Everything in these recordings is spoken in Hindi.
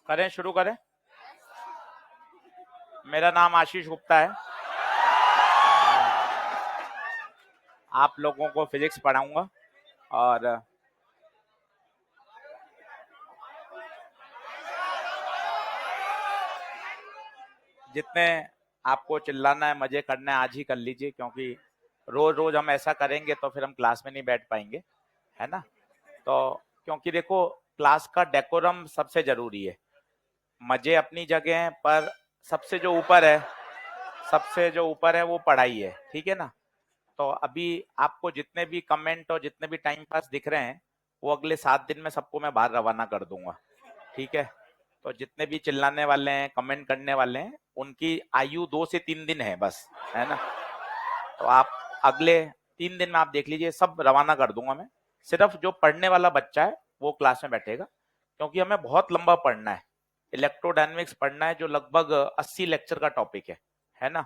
करें, शुरू करें। मेरा नाम आशीष गुप्ता है। आप लोगों को फिजिक्स पढ़ाऊंगा और जितने आपको चिल्लाना है, मजे करना है, आज ही कर लीजिए, क्योंकि रोज रोज हम ऐसा करेंगे तो फिर हम क्लास में नहीं बैठ पाएंगे, है ना। तो क्योंकि देखो, क्लास का डेकोरम सबसे जरूरी है। मजे अपनी जगह हैं, पर सबसे जो ऊपर है वो पढ़ाई है, ठीक है ना। तो अभी आपको जितने भी कमेंट और जितने भी टाइम पास दिख रहे हैं, वो अगले 7 दिन में सबको मैं बाहर रवाना कर दूंगा, ठीक है। तो जितने भी चिल्लाने वाले हैं, कमेंट करने वाले हैं, उनकी आयु 2 से 3 दिन है बस, है ना। तो आप अगले 3 दिन में आप देख लीजिए, सब रवाना कर दूंगा मैं। सिर्फ जो पढ़ने वाला बच्चा है वो क्लास में बैठेगा, क्योंकि हमें बहुत लंबा पढ़ना है। इलेक्ट्रोडायनेमिक्स पढ़ना है, जो लगभग 80 लेक्चर का टॉपिक है ना।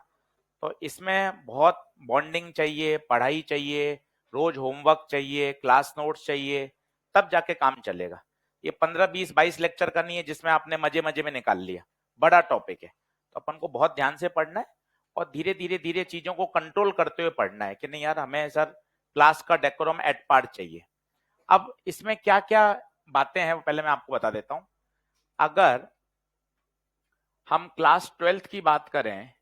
तो इसमें बहुत बॉन्डिंग चाहिए, पढ़ाई चाहिए, रोज होमवर्क चाहिए, क्लास नोट्स चाहिए, तब जाके काम चलेगा। ये 15, 20, 22 लेक्चर का नहीं है जिसमें आपने मजे मजे में निकाल लिया। बड़ा टॉपिक है, तो अपन को बहुत ध्यान से पढ़ना है और धीरे धीरे धीरे चीजों को कंट्रोल करते हुए पढ़ना है कि नहीं यार, हमें सर क्लास का डेकोरम एट पार्ट चाहिए। अब इसमें क्या क्या बातें हैं वो पहले मैं आपको बता देता हूं। अगर हम क्लास 12th की बात करें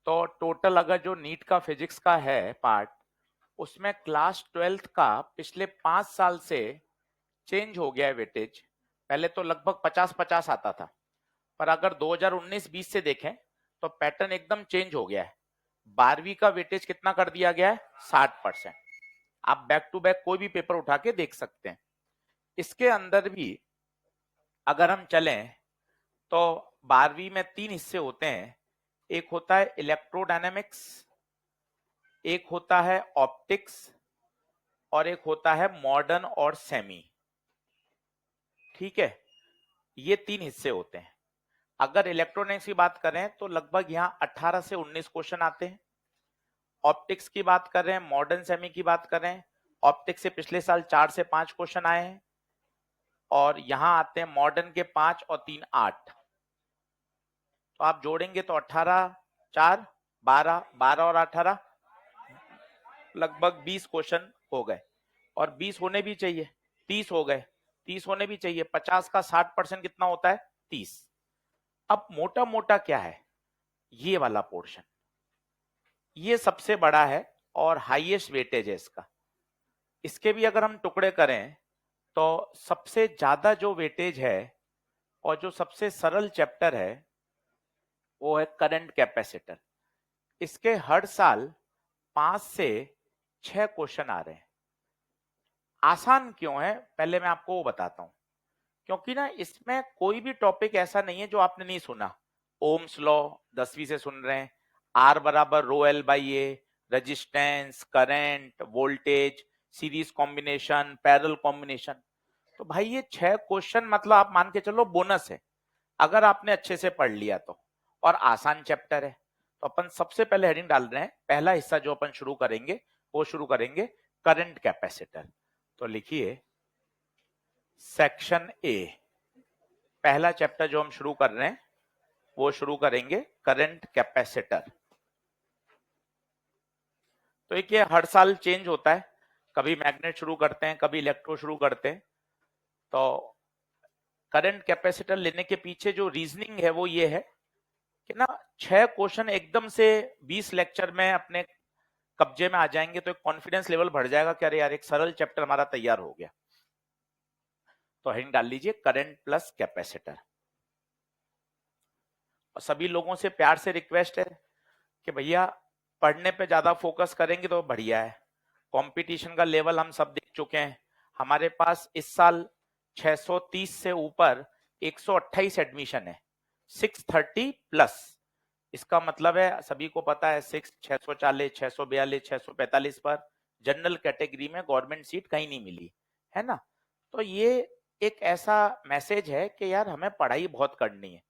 तो टोटल अगर जो नीट का फिजिक्स का है पार्ट, उसमें क्लास 12th का पिछले 5 साल से चेंज हो गया है वेटेज। पहले तो लगभग 50-50 आता था, पर अगर 2019-20 से देखें तो पैटर्न एकदम चेंज हो गया है। 12वीं का वेटेज कितना कर दिया गया है? 60%। आप बैक टू बैक कोई भी पेपर उठा के देख सकते हैं। इसके अंदर भी अगर हम चलें तो 12वीं में 3 हिस्से होते हैं। एक होता है इलेक्ट्रोडायनेमिक्स, एक होता है ऑप्टिक्स, और एक होता है मॉडर्न और सेमी, ठीक है। ये 3 हिस्से होते हैं। अगर इलेक्ट्रॉनिक्स की बात करें तो लगभग यहां 18 से 19 क्वेश्चन आते हैं। ऑप्टिक्स की बात कर रहे हैं, मॉडर्न सेमी की बात कर रहे हैं, ऑप्टिक्स से पिछले साल 4 से 5 क्वेश्चन आए हैं, और यहां आते हैं मॉडर्न के 5 और 3 8। तो आप जोड़ेंगे तो 18 4 12, 12 और 18 लगभग 20 क्वेश्चन हो गए। और 20 होने भी चाहिए, 30 हो गए, 30 होने भी चाहिए। 50 का 60% कितना होता है? 30। अब मोटा मोटा क्या है, ये वाला पोर्शन, ये सबसे बड़ा है और हाईएस्ट वेटेज है इसका। इसके भी अगर हम टुकड़े करें तो सबसे ज्यादा जो वेटेज है और जो सबसे सरल चैप्टर है वो है करंट कैपेसिटर। इसके हर साल 5 से 6 क्वेश्चन आ रहे हैं। आसान क्यों है, पहले मैं आपको वो बताता हूं। क्योंकि ना इसमें कोई भी टॉपिक ऐसा नहीं है जो आपने नहीं सुना। ओम्स लॉ 10वीं से सुन रहे हैं, आर बराबर rho L by A, resistance, current, voltage, series combination, parallel combination. तो भाई ये 6 क्वेश्चन मतलब आप मान के चलो बोनस है, अगर आपने अच्छे से पढ़ लिया तो। और आसान चैप्टर है। तो अपन सबसे पहले हेडिंग डाल रहे हैं, पहला हिस्सा जो अपन शुरू करेंगे वो शुरू करेंगे करंट कैपेसिटर। तो लिखिए सेक्शन ए, पहला चैप्टर जो हम शुरू कर रहे हैं वो शुरू करेंगे करंट कैपेसिटर। तो एक ये हर साल चेंज होता है, कभी मैग्नेट शुरू करते हैं, कभी इलेक्ट्रो शुरू करते हैं। तो करंट कैपेसिटर लेने के पीछे जो रीजनिंग है वो ये है कि ना 6 क्वेश्चन एकदम से 20 लेक्चर में अपने कब्जे में आ जाएंगे तो एक कॉन्फिडेंस लेवल बढ़ जाएगा कि अरे यार एक सरल चैप्टर हमारा तैयार हो गया। तो हेडिंग डाल लीजिए करंट प्लस कैपेसिटर। और सभी लोगों से प्यार से रिक्वेस्ट है कि भैया पढ़ने पे ज्यादा फोकस करेंगे तो बढ़िया है। कंपटीशन का लेवल हम सब देख चुके हैं। हमारे पास इस साल 630 से ऊपर 128 एडमिशन है, 630 प्लस। इसका मतलब है सभी को पता है 640, 642, 645 पर जनरल कैटेगरी में गवर्नमेंट सीट कहीं नहीं मिली, है ना। तो ये एक ऐसा मैसेज है कि यार हमें पढ़ाई बहुत करनी है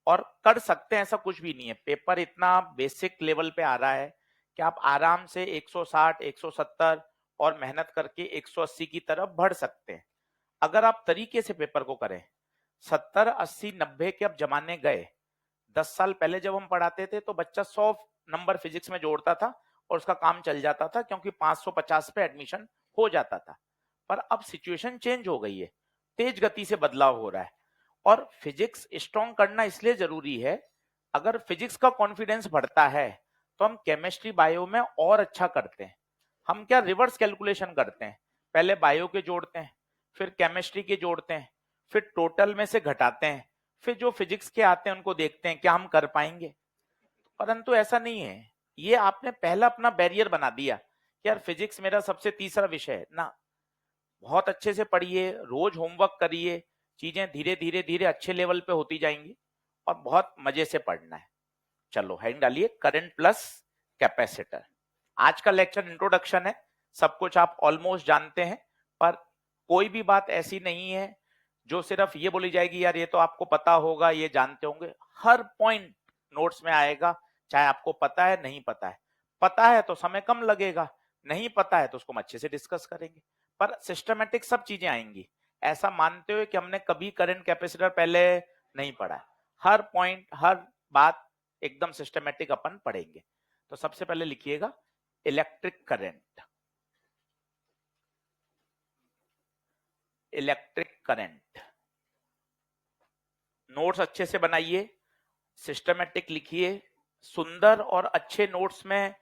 और कर सकते हैं, ऐसा कुछ भी नहीं है। पेपर इतना बेसिक लेवल पे आ रहा है कि आप आराम से 160, 170 और मेहनत करके 180 की तरफ बढ़ सकते हैं, अगर आप तरीके से पेपर को करें। 70, 80, 90 के अब जमाने गए। 10 साल पहले जब हम पढ़ाते थे तो बच्चा 100 नंबर फिजिक्स में जोड़ता था और उसका काम चल जाता था, क्योंकि 550 पे एडमिशन हो जाता था। पर अब सिचुएशन चेंज हो गई है, तेज गति से बदलाव हो रहा है, और फिजिक्स स्ट्रॉन्ग करना इसलिए जरूरी है। अगर फिजिक्स का कॉन्फिडेंस बढ़ता है तो हम केमिस्ट्री बायो में और अच्छा करते हैं। हम क्या रिवर्स कैलकुलेशन करते हैं, पहले बायो के जोड़ते हैं, फिर केमिस्ट्री के जोड़ते हैं, फिर टोटल में से घटाते हैं, फिर जो फिजिक्स के आते हैं उनको देखते हैं क्या हम कर पाएंगे। परंतु ऐसा नहीं है, ये आपने पहला अपना बैरियर बना दिया कि यार फिजिक्स मेरा सबसे तीसरा विषय है ना। बहुत अच्छे से पढ़िए, रोज होमवर्क करिए, चीजें धीरे धीरे धीरे अच्छे लेवल पे होती जाएंगी और बहुत मजे से पढ़ना है। चलो हेडिंग डालिए, करंट प्लस कैपेसिटर। आज का लेक्चर इंट्रोडक्शन है, सब कुछ आप ऑलमोस्ट जानते हैं, पर कोई भी बात ऐसी नहीं है जो सिर्फ ये बोली जाएगी यार ये तो आपको पता होगा, ये जानते होंगे। हर पॉइंट नोट्स में आएगा, चाहे आपको पता है नहीं पता है। पता है तो समय कम लगेगा, नहीं पता है तो उसको हम अच्छे से डिस्कस करेंगे, पर सिस्टमेटिक सब चीजें आएंगी। ऐसा मानते हुए कि हमने कभी करंट कैपेसिटर पहले नहीं पढ़ा है, हर पॉइंट हर बात एकदम सिस्टमेटिक अपन पढ़ेंगे। तो सबसे पहले लिखिएगा electric current. Electric current notes अच्छे से बनाइए, सिस्टमेटिक लिखिए। सुंदर और अच्छे नोट्स में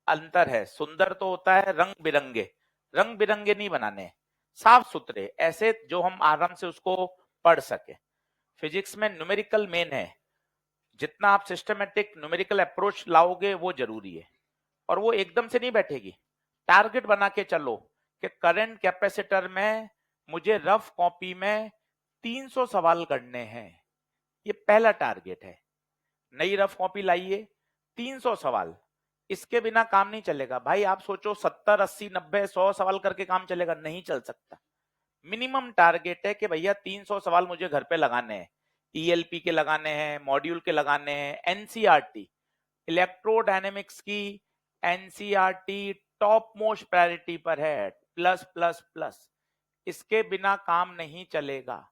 अंतर है। सुंदर तो होता है रंग बिरंगे, रंग बिरंगे नहीं बनाने, साफ सुथरे ऐसे जो हम आराम से उसको पढ़ सके। फिजिक्स में न्यूमेरिकल मेन है, जितना आप सिस्टमेटिक न्यूमेरिकल अप्रोच लाओगे वो जरूरी है, और वो एकदम से नहीं बैठेगी। टारगेट बना के चलो कि करंट कैपेसिटर में मुझे रफ कॉपी में 300 सवाल करने हैं, ये पहला टारगेट है। नई रफ कॉपी लाइए, 300 सवाल, इसके बिना काम नहीं चलेगा भाई। आप सोचो 70, 80, 90, 100 सवाल करके काम चलेगा, नहीं चल सकता। मिनिमम टारगेट है कि भैया 300 सवाल मुझे घर पे लगाने हैं, ईएलपी के लगाने हैं, मॉड्यूल के लगाने हैं, एनसीईआरटी इलेक्ट्रोडायनेमिक्स की एनसीईआरटी टॉप मोस्ट प्रायोरिटी पर है, प्लस प्लस प्लस। इसके बिना काम नहीं चलेगा।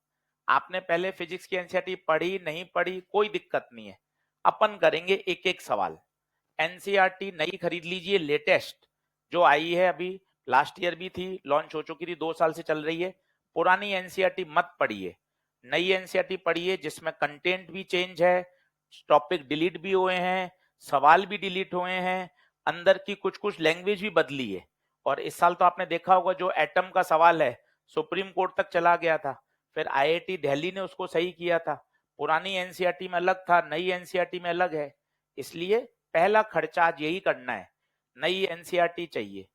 आपने पहले फिजिक्स की एनसीईआरटी पढ़ी नहीं पढ़ी कोई दिक्कत नहीं है, अपन करेंगे एक एक सवाल। एनसीईआरटी नई खरीद लीजिए, लेटेस्ट जो आई है अभी, लास्ट ईयर भी थी, लॉन्च हो चुकी थी, 2 साल से चल रही है। पुरानी एनसीईआरटी मत पढ़िए, नई एनसीईआरटी पढ़िए जिसमें कंटेंट भी चेंज है, टॉपिक डिलीट भी हुए हैं, सवाल भी डिलीट हुए हैं, अंदर की कुछ कुछ लैंग्वेज भी बदली है। और इस साल तो आपने देखा होगा जो एटम का सवाल है सुप्रीम कोर्ट तक चला गया था, फिर आईआईटी दिल्ली ने उसको सही किया था। पुरानी एनसीईआरटी में अलग था, नई एनसीईआरटी में अलग है। इसलिए पहला खर्चा आज यही करना है, नई एनसीईआरटी चाहिए,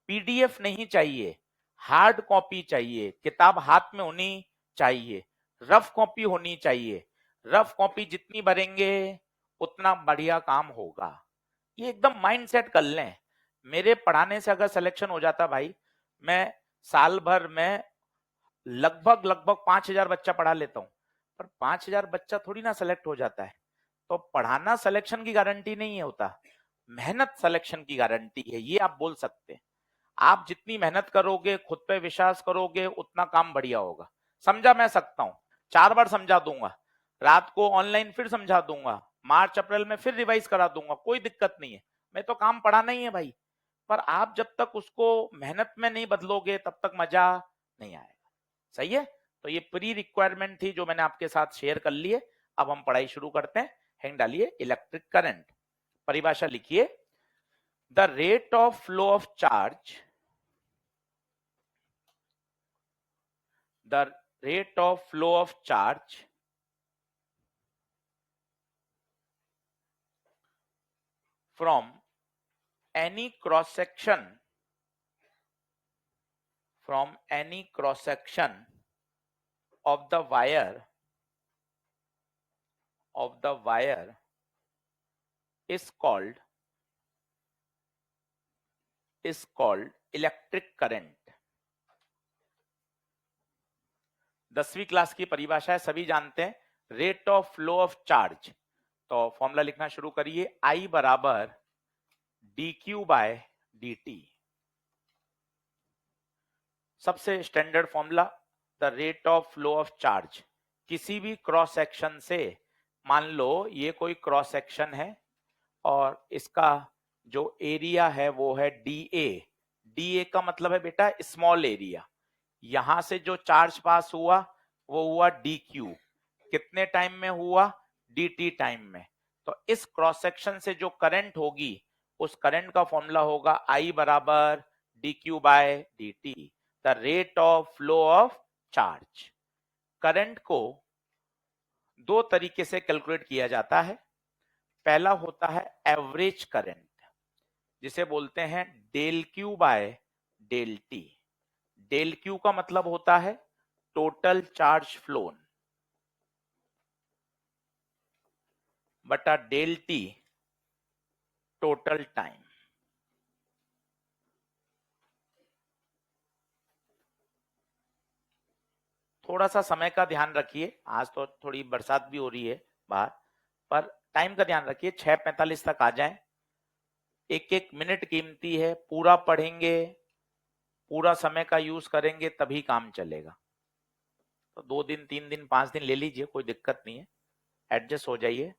पीडीएफ नहीं चाहिए, हार्ड कॉपी चाहिए, किताब हाथ में होनी चाहिए, रफ कॉपी होनी चाहिए। रफ कॉपी जितनी भरेंगे उतना बढ़िया काम होगा, ये एकदम माइंड सेट कर लें। मेरे पढ़ाने से अगर सिलेक्शन हो जाता भाई, मैं साल भर में लगभग लगभग 5,000 बच्चा पढ़ा लेता हूँ, पर 5,000 बच्चा थोड़ी ना सिलेक्ट हो जाता है। तो पढ़ाना सिलेक्शन की गारंटी नहीं होता, मेहनत सिलेक्शन की गारंटी है, ये आप बोल सकते हैं। आप जितनी मेहनत करोगे, खुद पे विश्वास करोगे, उतना काम बढ़िया होगा। समझा मैं सकता हूँ, 4 बार समझा दूंगा, रात को ऑनलाइन फिर समझा दूंगा, मार्च अप्रैल में फिर रिवाइज करा दूंगा, कोई दिक्कत नहीं है। मैं तो काम पढ़ाना ही है भाई, पर आप जब तक उसको मेहनत में नहीं बदलोगे तब तक मजा नहीं आएगा। सही है, तो ये प्री रिक्वायरमेंट थी जो मैंने आपके साथ शेयर कर ली है। अब हम पढ़ाई शुरू करते हैं। हेडिंग डालिए इलेक्ट्रिक करंट। परिभाषा लिखिए, the rate of flow of charge, the rate of flow of charge from any cross section of the wire is called electric current। 10वीं क्लास की परिभाषा है, सभी जानते हैं, rate of flow of charge. तो फॉर्मूला लिखना शुरू करिए, I बराबर dq बाय dt, सबसे standard formula, the rate of flow of charge किसी भी क्रॉस सेक्शन से, मान लो ये कोई क्रॉस सेक्शन है और इसका जो एरिया है वो है डी ए का मतलब है बेटा स्मॉल एरिया। यहां से जो चार्ज पास हुआ वो हुआ डी क्यू, कितने टाइम में हुआ, डी टी टाइम में। तो इस क्रॉस सेक्शन से जो करंट होगी उस करंट का फॉर्मूला होगा आई बराबर D Q by D T, the rate of flow of charge. Current को दो तरीके से कैलकुलेट किया जाता है। पहला होता है एवरेज करंट, जिसे बोलते हैं del Q by del T. Del Q का मतलब होता है टोटल चार्ज फ्लोन बटा डेल टी टोटल टाइम। थोड़ा सा समय का ध्यान रखिए, आज तो थोड़ी बरसात भी हो रही है बाहर, पर टाइम का ध्यान रखिए, 6:45 तक आ जाएं। एक एक मिनट कीमती है, पूरा पढ़ेंगे, पूरा समय का यूज करेंगे तभी काम चलेगा। तो 2 दिन 3 दिन 5 दिन ले लीजिए, कोई दिक्कत नहीं है, एडजस्ट हो जाइए।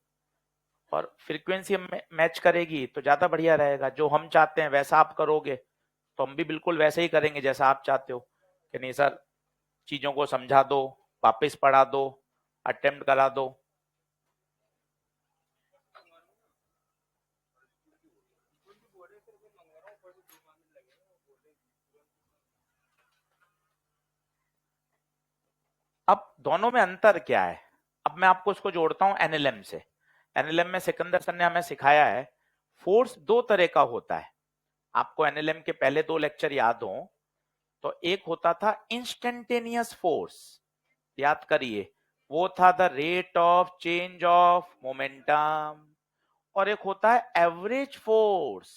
और फ्रीक्वेंसी मैच करेगी तो ज्यादा बढ़िया रहेगा। जो हम चाहते हैं वैसा आप करोगे तो हम भी बिल्कुल वैसे ही करेंगे जैसा आप चाहते हो कि नहीं सर, चीजों को समझा दो, वापस पढ़ा दो, अटेम्प्ट करा दो। अब दोनों में अंतर क्या है, अब मैं आपको इसको जोड़ता हूं एनएलएम से। एनएलएम में सिकंदर सर ने हमें सिखाया है फोर्स दो तरह का होता है। आपको एनएलएम के पहले 2 लेक्चर याद हो तो एक होता था इंस्टेंटेनियस फोर्स, याद करिए, वो था the rate of change of momentum. और एक होता है एवरेज फोर्स,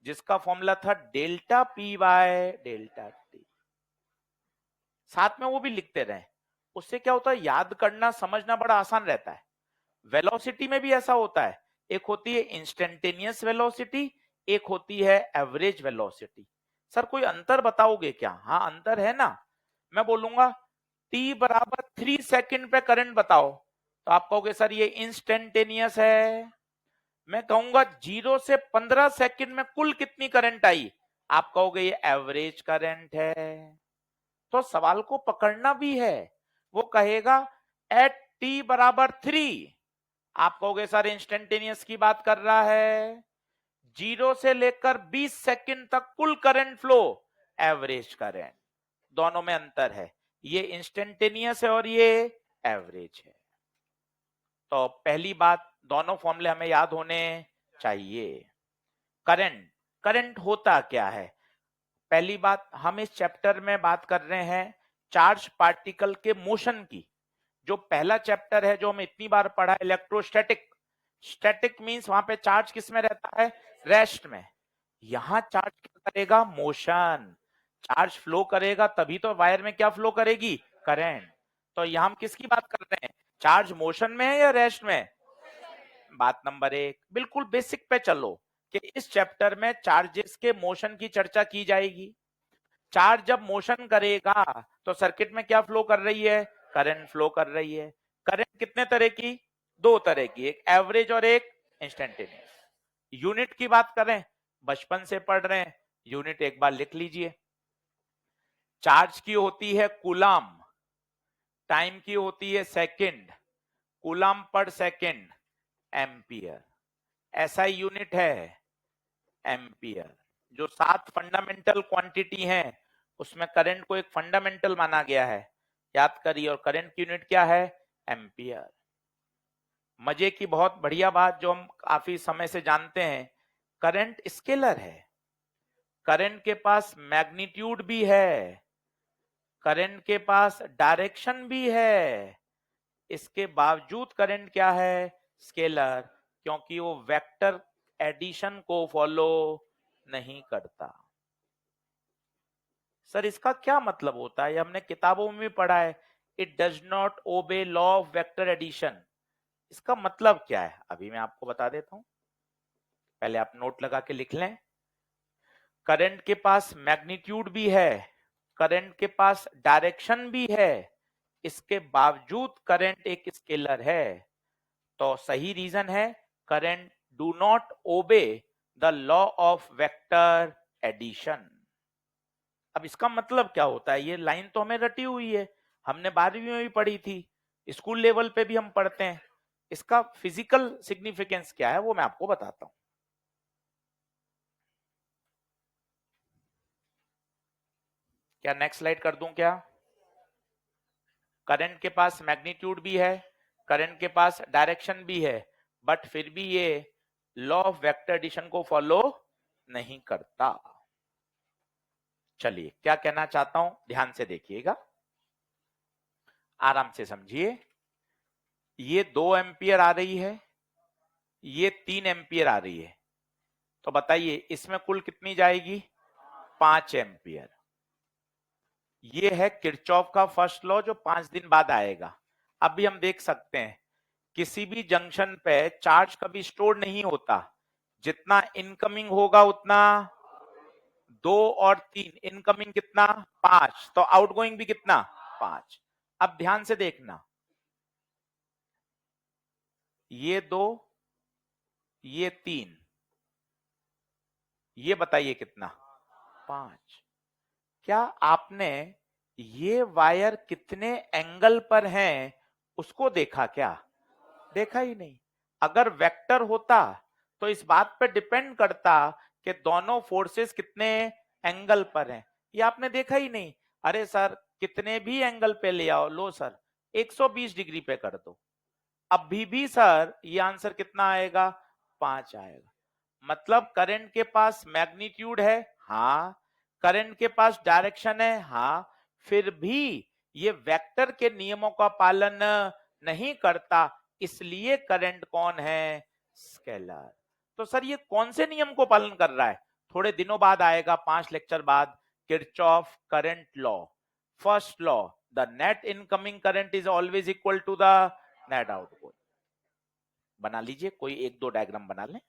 जिसका फॉर्मूला था delta P by delta T. साथ में वो भी लिखते रहे, उससे क्या होता है याद करना समझना बड़ा आसान रहता है। वेलोसिटी में भी ऐसा होता है, एक होती है इंस्टेंटेनियस वेलोसिटी, एक होती है एवरेज वेलोसिटी। सर कोई अंतर बताओगे क्या? हाँ अंतर है ना। मैं बोलूंगा t बराबर 3 सेकंड पे करंट बताओ तो आप कहोगे सर ये इंस्टेंटेनियस है। मैं कहूंगा 0 से 15 सेकंड में कुल कितनी करंट आई, आप कहोगे ये एवरेज करंट है। तो सवाल को पकड़ना भी है, वो कहेगा एट t बराबर 3, आप कहोगे सर इंस्टेंटेनियस की बात कर रहा है। 0 से लेकर 20 सेकंड तक कुल करंट फ्लो एवरेज करंट। दोनों में अंतर है, ये इंस्टेंटेनियस है और ये एवरेज है। तो पहली बात, दोनों फॉर्मूले हमें याद होने चाहिए। करंट, करंट होता क्या है? पहली बात, हम इस चैप्टर में बात कर रहे हैं चार्ज पार्टिकल के मोशन की। जो पहला चैप्टर है जो हम इतनी बार पढ़ा, इलेक्ट्रोस्टैटिक। स्टैटिक मींस वहां पे चार्ज किस में रहता है, रेस्ट में। यहां चार्ज क्या करेगा, मोशन। चार्ज फ्लो करेगा तभी तो वायर में क्या फ्लो करेगी, करंट। तो यहां हम किसकी बात कर रहे हैं, चार्ज मोशन में है या रेस्ट में? बात नंबर 1, बिल्कुल बेसिक पे चलो कि इस चैप्टर में चार्जेस के मोशन की चर्चा की जाएगी। चार्ज जब मोशन करेगा तो सर्किट में क्या फ्लो कर रही है, करंट फ्लो कर रही है। करंट कितने तरह की, 2 तरह की, एक एवरेज और एक इंस्टेंटेनियस। यूनिट की बात करें, बचपन से पढ़ रहे हैं, यूनिट एक बार लिख लीजिए। चार्ज की होती है कूलाम, टाइम की होती है सेकंड, कूलाम पर सेकंड एम्पियर, ऐसा यूनिट है एम्पियर। जो 7 फंडामेंटल क्वांटिटी हैं उसमें करंट को एक फंडामेंटल माना गया है, याद करिए। और करंट की यूनिट क्या है, एम्पियर। मजे की बहुत बढ़िया बात जो हम काफी समय से जानते हैं, करंट स्केलर है। करंट के पास मैग्नीट्यूड भी है, करंट के पास डायरेक्शन भी है। इसके बावजूद करंट क्या है, स्केलर, क्योंकि वो वेक्टर एडिशन को फॉलो नहीं करता। सर इसका क्या मतलब होता है, हमने किताबों में भी पढ़ा है, it does not obey law of vector addition. इसका मतलब क्या है, अभी मैं आपको बता देता हूं, पहले आप नोट लगा के लिख लें। करंट के पास मैग्नीट्यूड भी है, करंट के पास डायरेक्शन भी है, इसके बावजूद करंट एक स्केलर है, तो सही रीजन है current do not obey the law of vector addition. अब इसका मतलब क्या होता है, ये लाइन तो हमें रटी हुई है, हमने 12वीं में भी पढ़ी थी, स्कूल लेवल पे भी हम पढ़ते हैं, इसका फिजिकल सिग्निफिकेंस क्या है वो मैं आपको बताता हूं। क्या नेक्स्ट स्लाइड कर दूं क्या? करंट के पास मैग्नीट्यूड भी है, करंट के पास डायरेक्शन भी है, बट फिर भी ये लॉ ऑफ वेक्टर एडिशन को फॉलो नहीं करता। चलिए क्या कहना चाहता हूं ध्यान से देखिएगा, आराम से समझिए। ये 2 एम्पियर आ रही है, ये 3 एम्पियर आ रही है, तो बताइए इसमें कुल कितनी जाएगी? 5 एम्पियर। ये है किरचॉफ का फर्स्ट लॉ जो 5 दिन बाद आएगा। अब भी हम देख सकते हैं किसी भी जंक्शन पे चार्ज कभी स्टोर नहीं होता, जितना इनकमिंग होगा उतना 2 और 3, इनकमिंग कितना 5, तो आउटगोइंग भी कितना 5। अब ध्यान से देखना, ये 2 ये 3, ये बताइए कितना 5। क्या आपने ये वायर कितने एंगल पर हैं उसको देखा क्या? देखा ही नहीं। अगर वेक्टर होता तो इस बात पर डिपेंड करता कि दोनों फोर्सेस कितने एंगल पर हैं, ये आपने देखा ही नहीं। अरे सर कितने भी एंगल पे ले आओ, लो सर 120 डिग्री पे कर दो, अभी भी सर ये आंसर कितना आएगा? 5 आएगा। मतलब करंट के पास मैग्नीट्यूड है, हाँ, करंट के पास डायरेक्शन है, हाँ, फिर भी ये वेक्टर के नियमों का पालन नहीं करता, इसलिए करंट कौन है? स्केलर। तो सर ये कौन से नियम को पालन कर रहा है? थोड़े दिनों बाद आएगा, 5 लेक्चर बाद, Kirchhoff current law. First law, the net incoming current is always equal to the net outgoing. बना लीजिए, कोई 1-2 डायग्राम बना लें।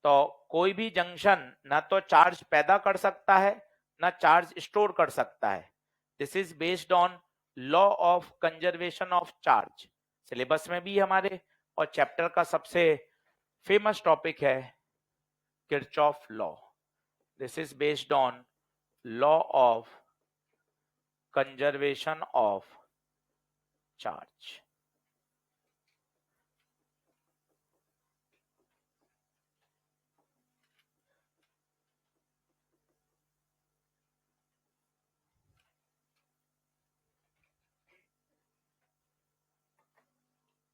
तो कोई भी जंक्शन ना तो चार्ज पैदा कर सकता है ना चार्ज स्टोर कर सकता है। This is based on law of conservation of charge, syllabus में भी हमारे, और चैप्टर का सबसे फेमस टॉपिक है Kirchhoff law. This is based on law of conservation of charge.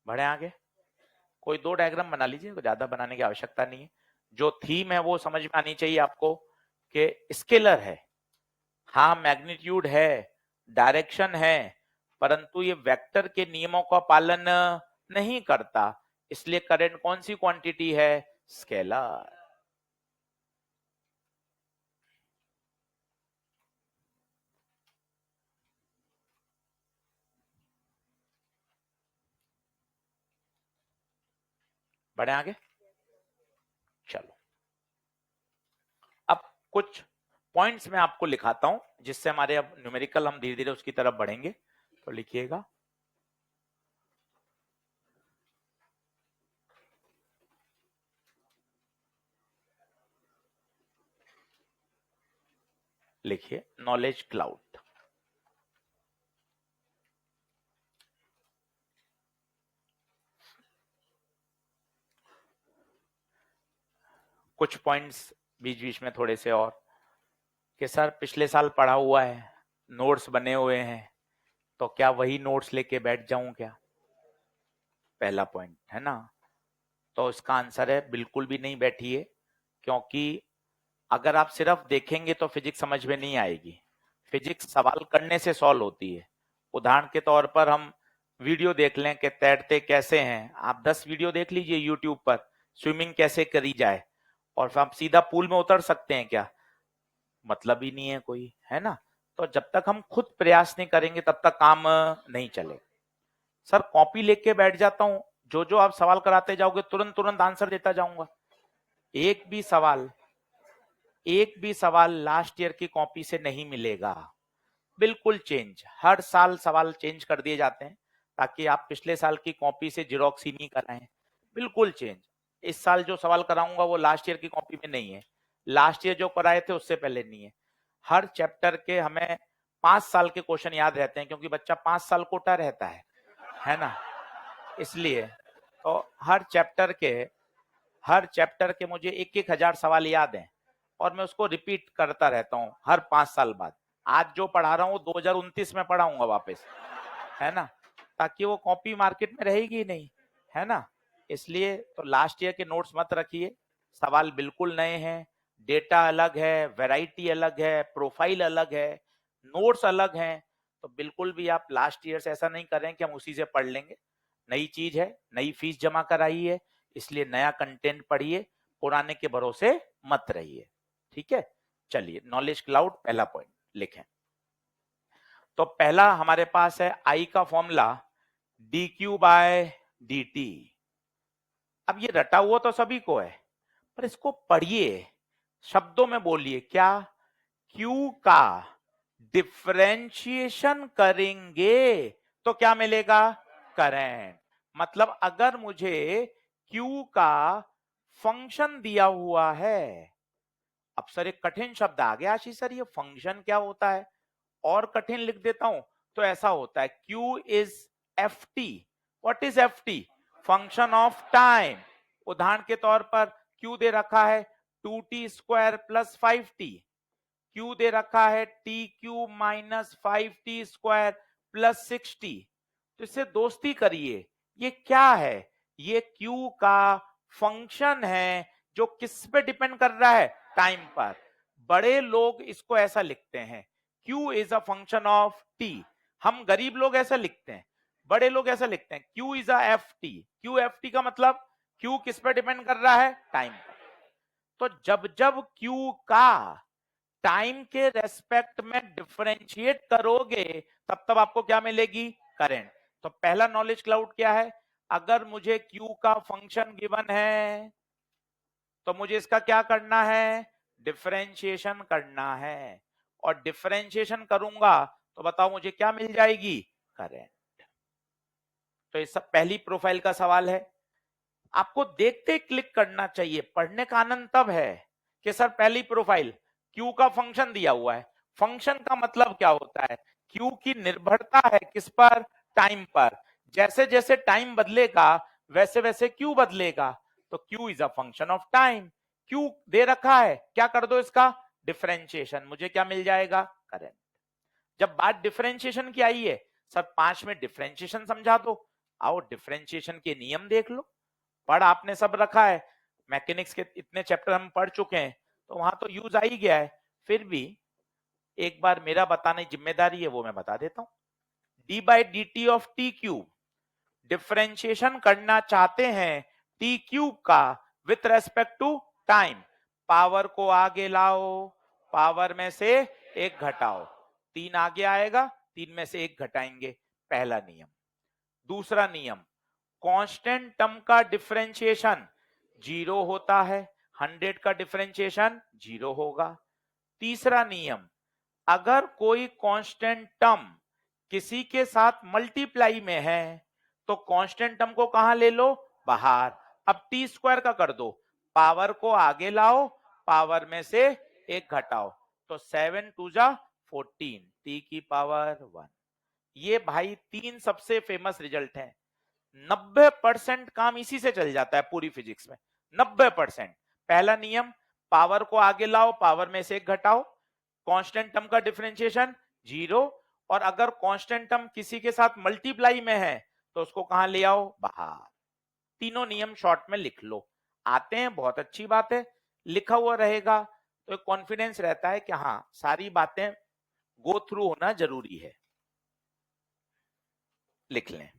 बढ़े आगे, कोई 2 डायग्राम बना लीजिए, ज्यादा बनाने की आवश्यकता नहीं है। जो थीम है वो समझ में आनी चाहिए आपको कि स्केलर है, हाँ मैग्नीट्यूड है, डायरेक्शन है, परंतु ये वेक्टर के नियमों का पालन नहीं करता, इसलिए करंट कौन सी क्वांटिटी है? स्केलर। बढ़े आगे, चलो अब कुछ पॉइंट्स मैं आपको लिखाता हूं जिससे हमारे अब न्यूमेरिकल हम धीरे धीरे उसकी तरफ बढ़ेंगे। तो लिखिएगा, लिखिए नॉलेज क्लाउड। कुछ पॉइंट्स बीच बीच में थोड़े से और, कि सर पिछले साल पढ़ा हुआ है, नोट्स बने हुए हैं, तो क्या वही नोट्स लेके बैठ जाऊं क्या? पहला पॉइंट है ना। तो इसका आंसर है बिल्कुल भी नहीं बैठिए, क्योंकि अगर आप सिर्फ देखेंगे तो फिजिक्स समझ में नहीं आएगी। फिजिक्स सवाल करने से सॉल्व होती है। उदाहरण के तौर पर हम वीडियो देख लें कि तैरते कैसे हैं, आप 10 वीडियो देख लीजिए यूट्यूब पर, स्विमिंग कैसे करी जाए, और फिर आप सीधा पूल में उतर सकते हैं क्या? मतलब ही नहीं है कोई, है ना। तो जब तक हम खुद प्रयास नहीं करेंगे तब तक काम नहीं चलेगा। सर कॉपी लेके बैठ जाता हूं, जो जो आप सवाल कराते जाओगे तुरंत तुरंत आंसर देता जाऊंगा, एक भी सवाल, एक भी सवाल लास्ट ईयर की कॉपी से नहीं मिलेगा। बिल्कुल चेंज, हर साल सवाल चेंज कर दिए जाते हैं ताकि आप पिछले साल की कॉपी से जिरोक्स ही नहीं कराएं। बिल्कुल चेंज। इस साल जो सवाल कराऊंगा वो लास्ट ईयर की कॉपी में नहीं है, लास्ट ईयर जो कराए थे उससे पहले नहीं है। हर चैप्टर के हमें 5 साल के क्वेश्चन याद रहते हैं क्योंकि बच्चा 5 साल कोटा रहता है ना, इसलिए तो हर चैप्टर के मुझे 1,000 सवाल याद हैं और मैं उसको रिपीट करता रहता हूँ हर 5 साल बाद। आज जो पढ़ा रहा हूँ 2029 में पढ़ाऊंगा वापस, है ना, ताकि वो कॉपी मार्केट में रहेगी नहीं, है ना। इसलिए तो लास्ट ईयर के नोट्स मत रखिए, सवाल बिल्कुल नए हैं, डेटा अलग है, वैरायटी अलग है, प्रोफाइल अलग है, नोट्स अलग हैं। तो बिल्कुल भी आप लास्ट ईयर से ऐसा नहीं करें कि हम उसी से पढ़ लेंगे। नई चीज है, नई फीस जमा कराई है, इसलिए नया कंटेंट पढ़िए, पुराने के भरोसे मत रहिए। ठीक है, चलिए नॉलेज क्लाउड पहला पॉइंट लिखें। तो पहला हमारे पास है आई का फॉर्मूला dq बाय dt। अब ये रटा हुआ तो सभी को है, पर इसको पढ़िए, शब्दों में बोलिए। क्या? q का डिफरेंशिएशन करेंगे तो क्या मिलेगा? करंट। मतलब अगर मुझे q का फंक्शन दिया हुआ है, अब सर एक कठिन शब्द आ गया आशीष सर, ये फंक्शन क्या होता है? और कठिन लिख देता हूं तो ऐसा होता है q is ft। What is ft? Function of time. उदाहरण के तौर पर q दे रखा है 2t square plus 5t, q दे रखा है T Q minus 5t square plus 6t। तो इससे दोस्ती करिए। ये क्या है? ये q का फंक्शन है जो किस पे डिपेंड कर रहा है? टाइम पर। बड़े लोग इसको ऐसा लिखते हैं, q is a function of t। हम गरीब लोग ऐसा लिखते हैं, बड़े लोग ऐसा लिखते हैं q is a F T. q F T का मतलब q किस पे डिपेंड कर रहा है? टाइम पर। तो जब जब q का टाइम के रेस्पेक्ट में डिफरेंशिएट करोगे तब तब आपको क्या मिलेगी? करंट। तो पहला नॉलेज क्लाउड क्या है? अगर मुझे q का फंक्शन गिवन है तो मुझे इसका क्या करना है? डिफरेंशिएशन करना है। और डिफरेंशिएशन करूंगा तो बताओ मुझे क्या मिल जाएगी? करंट। तो ये सब पहली प्रोफाइल का सवाल है। आपको देखते क्लिक करना चाहिए, पढ़ने का आनंद तब है कि सर पहली प्रोफाइल q का फंक्शन दिया हुआ है। फंक्शन का मतलब क्या होता है? q की निर्भरता है किस पर? टाइम पर। जैसे जैसे टाइम बदलेगा वैसे वैसे q बदलेगा। तो q is a function of time. q दे रखा है, क्या कर दो इसका? डिफरेंशिएशन। मुझे क्या मिल जाएगा? करंट। जब बात डिफरेंशिएशन की आई है, सर 5 में डिफरेंशिएशन समझा दो। आओ डिफरेंशिएशन के नियम देख लो। पढ़ आपने सब रखा है, मैकेनिक्स के इतने चैप्टर हम पढ़ चुके हैं तो वहां तो यूज आ ही गया है। फिर भी एक बार मेरा बताने की जिम्मेदारी है, वो मैं बता देता हूं। D by D T of T cube, differentiation करना चाहते हैं टी क्यूब का with respect to time. Power को आगे लाओ, पावर में से एक घटाओ, 3 आगे आएगा, 3 में से एक घटाएंगे। पहला नियम। दूसरा नियम, कांस्टेंट टर्म का डिफरेंशिएशन 0 होता है, 100 का डिफरेंशिएशन 0 होगा। तीसरा नियम, अगर कोई कांस्टेंट टर्म किसी के साथ मल्टीप्लाई में है तो कांस्टेंट टर्म को कहां ले लो? बाहर। अब टी स्क्वायर का कर दो, पावर को आगे लाओ, पावर में से एक घटाओ, तो 7 टू जा 14, टी की पावर 1। ये भाई 3 सबसे फेमस रिजल्ट हैं। 90% काम इसी से चल जाता है पूरी फिजिक्स में, 90%। पहला नियम, पावर को आगे लाओ, पावर में से एक घटाओ, कांस्टेंट टर्म का डिफरेंशिएशन 0, और अगर कांस्टेंट टर्म किसी के साथ मल्टीप्लाई में है तो उसको कहां ले आओ? बाहर। तीनों नियम शॉर्ट में लिख लो। आते हैं, बहुत अच्छी बात है, लिखा हुआ रहेगा तो एक कॉन्फिडेंस रहता है कि हाँ सारी बातें गो थ्रू होना जरूरी है। लिख लें।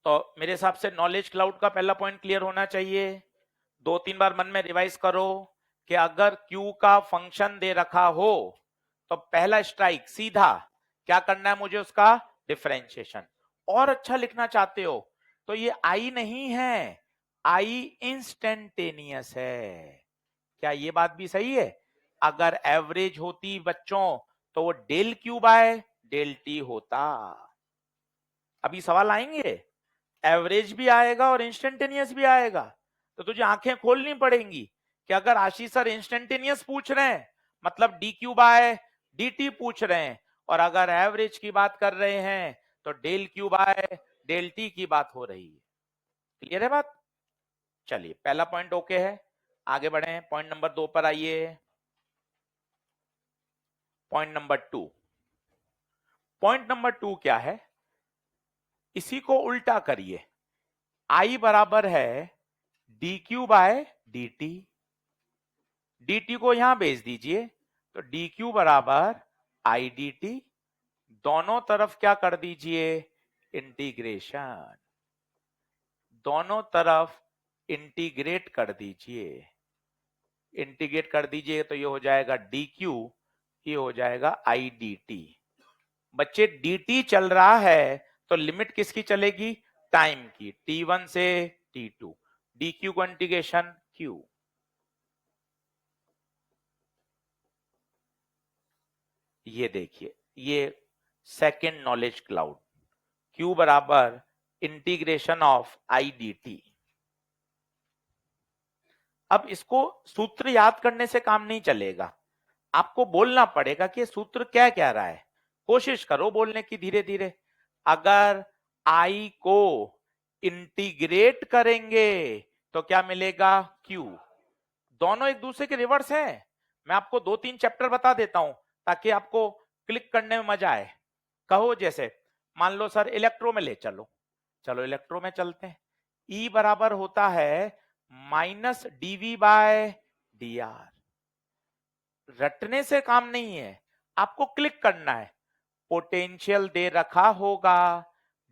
तो मेरे हिसाब से नॉलेज क्लाउड का पहला पॉइंट क्लियर होना चाहिए। 2-3 बार मन में रिवाइज करो कि अगर Q का फंक्शन दे रखा हो तो पहला स्ट्राइक सीधा क्या करना है मुझे? उसका डिफरेंशिएशन। और अच्छा लिखना चाहते हो तो ये I नहीं है, I इंस्टेंटेनियस है। क्या ये बात भी सही है? अगर एवरेज होती बच्चों तो वो del Q by del T होता। अभी सवाल आएंगे, एवरेज भी आएगा और इंस्टेंटेनियस भी आएगा, तो तुझे आंखें खोलनी पड़ेंगी कि अगर आशीष सर इंस्टेंटेनियस पूछ रहे हैं मतलब D Q by D T पूछ रहे हैं, और अगर एवरेज की बात कर रहे हैं तो del Q by del T की बात हो रही है। क्लियर है बात? चलिए पहला पॉइंट ओके है, आगे बढ़े पॉइंट नंबर 2 पर आइए। पॉइंट नंबर 2, पॉइंट नंबर 2 क्या है? इसी को उल्टा करिए, I बराबर है D Q by D T, D T को यहां भेज दीजिए, तो डी क्यू बराबर आई डी टी, दोनों तरफ क्या कर दीजिए? इंटीग्रेशन, दोनों तरफ इंटीग्रेट कर दीजिए, इंटीग्रेट कर दीजिए तो ये हो जाएगा डी क्यू, ये हो जाएगा आई डी टी। बच्चे डी टी चल रहा है तो लिमिट किसकी चलेगी? टाइम की, t1 से t2, डी क्यू को इंटीग्रेशन q, ये देखिए ये सेकेंड नॉलेज क्लाउड, q बराबर integration of I D T. अब इसको सूत्र याद करने से काम नहीं चलेगा, आपको बोलना पड़ेगा कि सूत्र क्या कह रहा है, कोशिश करो बोलने की धीरे धीरे। अगर I को इंटीग्रेट करेंगे तो क्या मिलेगा? Q, दोनों एक दूसरे के रिवर्स हैं। मैं आपको 2-3 चैप्टर बता देता हूं ताकि आपको क्लिक करने में मजा आए। कहो जैसे मान लो सर इलेक्ट्रो में ले चलो, चलो इलेक्ट्रो में चलते हैं। E बराबर होता है minus D V by D R. रटने से काम नहीं है, आपको क्लिक करना है। पोटेंशियल दे रखा होगा,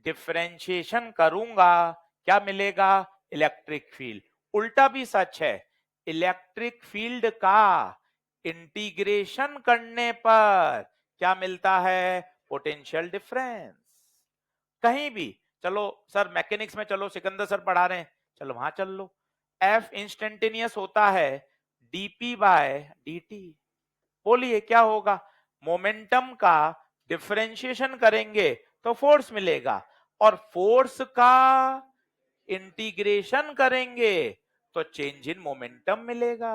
डिफरेंशिएशन करूंगा, क्या मिलेगा? Electric field. उल्टा भी सच है, इलेक्ट्रिक फील्ड का इंटीग्रेशन करने पर क्या मिलता है? Potential difference. कहीं भी चलो सर, मैकेनिक्स में चलो, सिकंदर सर पढ़ा रहे हैं, चलो वहां चल लो। एफ इंस्टेंटेनियस होता है डीपी बाय डी, बोलिए क्या होगा? मोमेंटम का डिफरेंशिएशन करेंगे तो फोर्स मिलेगा, और फोर्स का इंटीग्रेशन करेंगे तो चेंज इन मोमेंटम मिलेगा।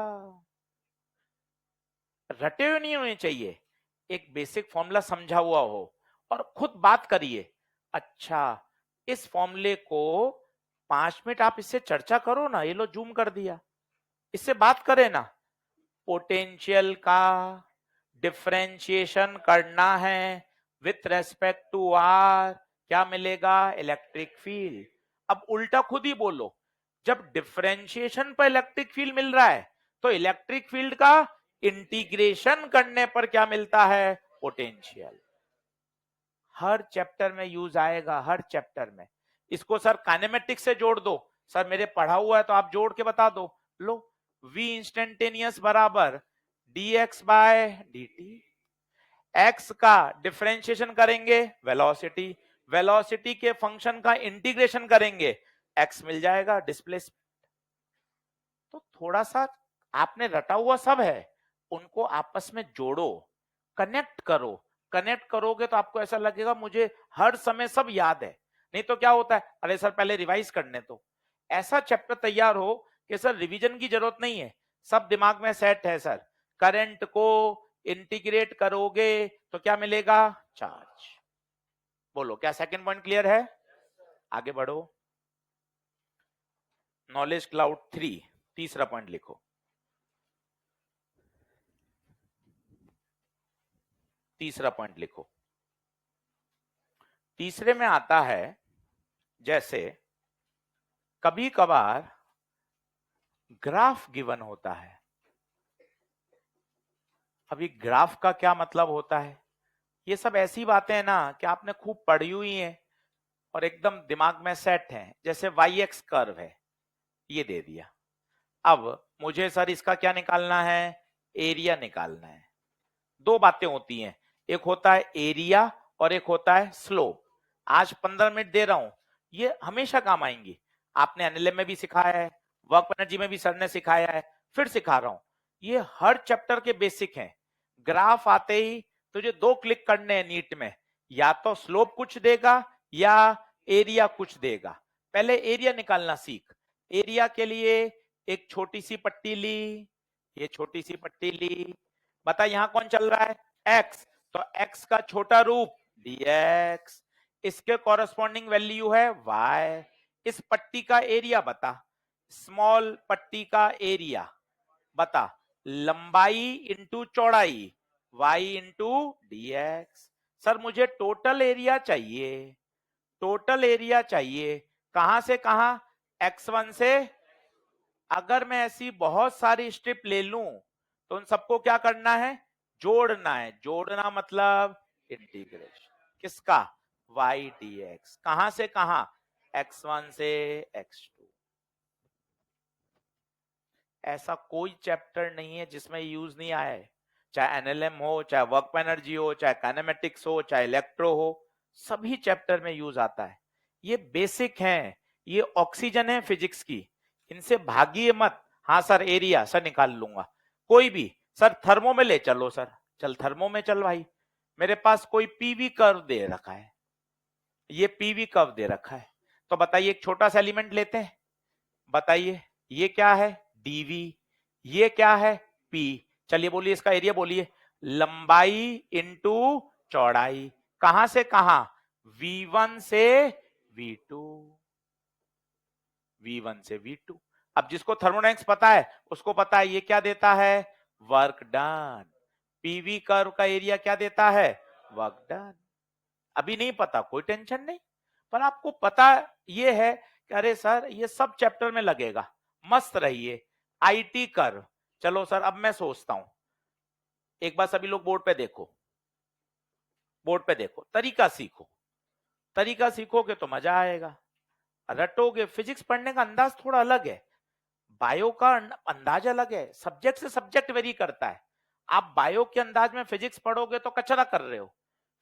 रटे हुए नहीं होने चाहिए, एक बेसिक फॉर्मूला समझा हुआ हो और खुद बात करिए। अच्छा, इस फॉर्मूले को 5 मिनट आप इससे चर्चा करो ना, ये लो जूम कर दिया, इससे बात करें ना। पोटेंशियल का डिफरेंशिएशन करना है विथ रेस्पेक्ट टू आर, क्या मिलेगा? Electric field. अब उल्टा खुद ही बोलो, जब डिफरेंशिएशन पर इलेक्ट्रिक फील्ड मिल रहा है तो इलेक्ट्रिक फील्ड का इंटीग्रेशन करने पर क्या मिलता है? पोटेंशियल। हर चैप्टर में यूज आएगा, हर चैप्टर में। इसको सर काइनेमेटिक्स से जोड़ दो, सर मेरे पढ़ा हुआ है तो आप जोड़ के बता दो। लो, v इंस्टेंटेनियस बराबर dx बाय dt, x का डिफरेंशिएशन करेंगे वेलोसिटी, वेलोसिटी के फंक्शन का इंटीग्रेशन करेंगे, x मिल जाएगा डिस्प्लेसमेंट। तो थोड़ा सा आपने रटा हुआ सब है, उनको आपस में जोड़ो, कनेक्ट करो। कनेक्ट करोगे तो आपको ऐसा लगेगा मुझे हर समय सब याद है। नहीं तो क्या होता है, अरे सर पहले रिवाइज करने तो, ऐसा चैप्टर तैयार हो कि सर रिवीजन की जरूरत नहीं है, सब दिमाग में सेट है सर। करंट को इंटीग्रेट करोगे तो क्या मिलेगा? चार्ज। बोलो क्या सेकंड पॉइंट क्लियर है? आगे बढ़ो। नॉलेज क्लाउड 3, तीसरा पॉइंट लिखो। तीसरा पॉइंट लिखो। तीसरे में आता है, जैसे कभी कभार ग्राफ गिवन होता है। अभी ग्राफ का क्या मतलब होता है? ये सब ऐसी बातें हैं ना कि आपने खूब पढ़ी हुई हैं और एकदम दिमाग में सेट है। जैसे वाई एक्स कर्व है, ये दे दिया, अब मुझे सर इसका क्या निकालना है? एरिया निकालना है। दो बातें होती हैं, एक होता है एरिया और एक होता है स्लोप। आज 15 मिनट दे रहा हूं, ये हमेशा काम आएंगी। आपने एनएलएम में भी सिखाया है, वर्क एनर्जी में भी सर ने सिखाया है, फिर सिखा रहा हूं। ये हर चैप्टर के बेसिक हैं। ग्राफ आते ही तुझे 2 क्लिक करने हैं नीट में, या तो स्लोप कुछ देगा या एरिया कुछ देगा। पहले एरिया निकालना सीख। एरिया के लिए एक छोटी सी पट्टी ली, ये छोटी सी पट्टी ली, बता यहां कौन चल रहा है, x, तो x का छोटा रूप dx, इसके कॉरेस्पॉन्डिंग वैल्यू है y। इस पट्टी का एरिया बता, स्मॉल पट्टी का एरिया बता, लंबाई इंटू चौड़ाई, y इंटू dx। सर मुझे टोटल एरिया चाहिए, टोटल एरिया चाहिए, कहां से कहां, x1 से। अगर मैं ऐसी बहुत सारी स्ट्रिप ले लूं तो उन सबको क्या करना है, जोड़ना है। जोड़ना मतलब इंटीग्रेशन किसका, y dx, कहां से कहां, x1 से x2। ऐसा कोई चैप्टर नहीं है जिसमें यूज नहीं आया है, चाहे एनएलएम हो, चाहे वर्क एनर्जी हो, चाहे काइनेमेटिक्स हो, चाहे इलेक्ट्रो हो, सभी चैप्टर में यूज आता है। ये बेसिक है, ये ऑक्सीजन है फिजिक्स की, इनसे भागिए मत। हाँ सर एरिया सर निकाल लूंगा, कोई भी। सर थर्मो में ले चलो सर, चल थर्मो में चल भाई। मेरे पास कोई पीवी कर्व दे रखा है, ये पीवी कर्व दे रखा है, तो बताइए एक छोटा सा एलिमेंट लेते हैं, बताइए ये क्या है डीवी, ये क्या है पी। चलिए बोलिए इसका एरिया बोलिए, लंबाई इंटू चौड़ाई, कहां से कहां, V1 से V2, V1 से V2। अब जिसको थर्मोडायनेमिक्स पता है उसको पता है ये क्या देता है, वर्क डन। पीवी कर्व का एरिया क्या देता है, वर्क डन। अभी नहीं पता कोई टेंशन नहीं, पर आपको पता ये है कि अरे सर ये सब चैप्टर में लगेगा, मस्त रहिए। आईटी कर्व, चलो सर अब मैं सोचता हूं, एक बार सभी लोग बोर्ड पे देखो, बोर्ड पे देखो, तरीका सीखो, तरीका सीखोगे तो मजा आएगा। रटोगे, फिजिक्स पढ़ने का अंदाज थोड़ा अलग है, बायो का अंदाज अलग है, सब्जेक्ट से सब्जेक्ट वेरी करता है। आप बायो के अंदाज में फिजिक्स पढ़ोगे तो कचरा कर रहे हो।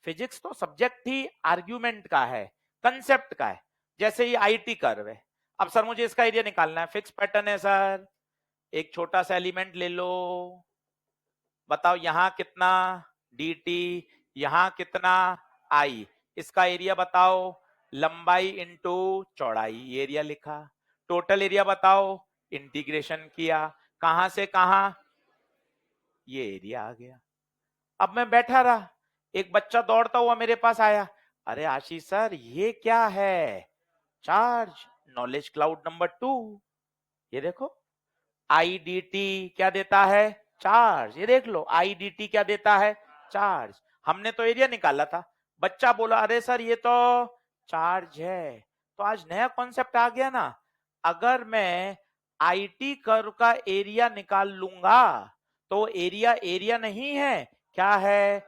फिजिक्स तो सब्जेक्ट ही आर्ग्यूमेंट का है, कंसेप्ट का है। जैसे ये आईटी कर्व है, अब सर मुझे इसका एरिया निकालना है, फिक्स पैटर्न है सर, एक छोटा सा एलिमेंट ले लो, बताओ यहां कितना dt, यहां कितना i, इसका एरिया बताओ, लंबाई इंटू चौड़ाई, ये एरिया लिखा। टोटल एरिया बताओ, इंटीग्रेशन किया, कहां से कहां, ये एरिया आ गया। अब मैं बैठा रहा, एक बच्चा दौड़ता हुआ मेरे पास आया, अरे आशीष सर ये क्या है, चार्ज, नॉलेज क्लाउड नंबर 2, ये देखो आईडीटी क्या देता है, चार्ज, ये देख लो आईडीटी क्या देता है, चार्ज। हमने तो एरिया निकाला था, बच्चा बोला अरे सर ये तो चार्ज है। तो आज नया कॉन्सेप्ट आ गया ना, अगर मैं आईटी कर्व का एरिया निकाल लूंगा तो एरिया एरिया नहीं है, क्या है,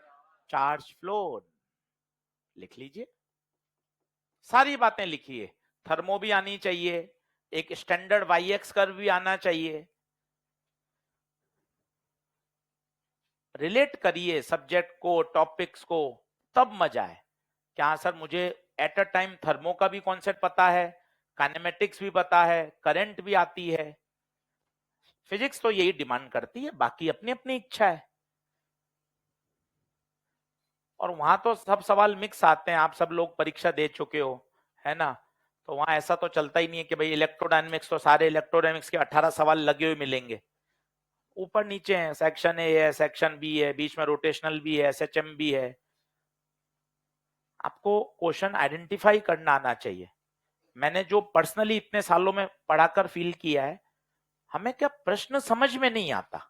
चार्ज फ्लो। लिख लीजिए, सारी बातें लिखिए, थर्मो भी आनी चाहिए, एक स्टैंडर्ड वाई एक्स कर्व भी आना चाहिए। रिलेट करिए सब्जेक्ट को, टॉपिक्स को, तब मजा है। क्या सर मुझे एट अ टाइम थर्मो का भी कॉन्सेप्ट पता है, काइनेमेटिक्स भी पता है, करंट भी आती है। फिजिक्स तो यही डिमांड करती है, बाकी अपनी अपनी इच्छा है। और वहां तो सब सवाल मिक्स आते हैं, आप सब लोग परीक्षा दे चुके हो, है ना, तो वहां ऐसा तो चलता ही नहीं है कि भाई इलेक्ट्रोडायनेमिक्स तो सारे इलेक्ट्रोडायनेमिक्स के 18 सवाल लगे हुए मिलेंगे। ऊपर नीचे है, सेक्शन ए है, सेक्शन बी है, बीच में रोटेशनल भी है, एसएचएम भी है। आपको क्वेश्चन आइडेंटिफाई करना आना चाहिए। मैंने जो पर्सनली इतने सालों में पढ़ाकर फील किया है, हमें क्या प्रश्न समझ में नहीं आता।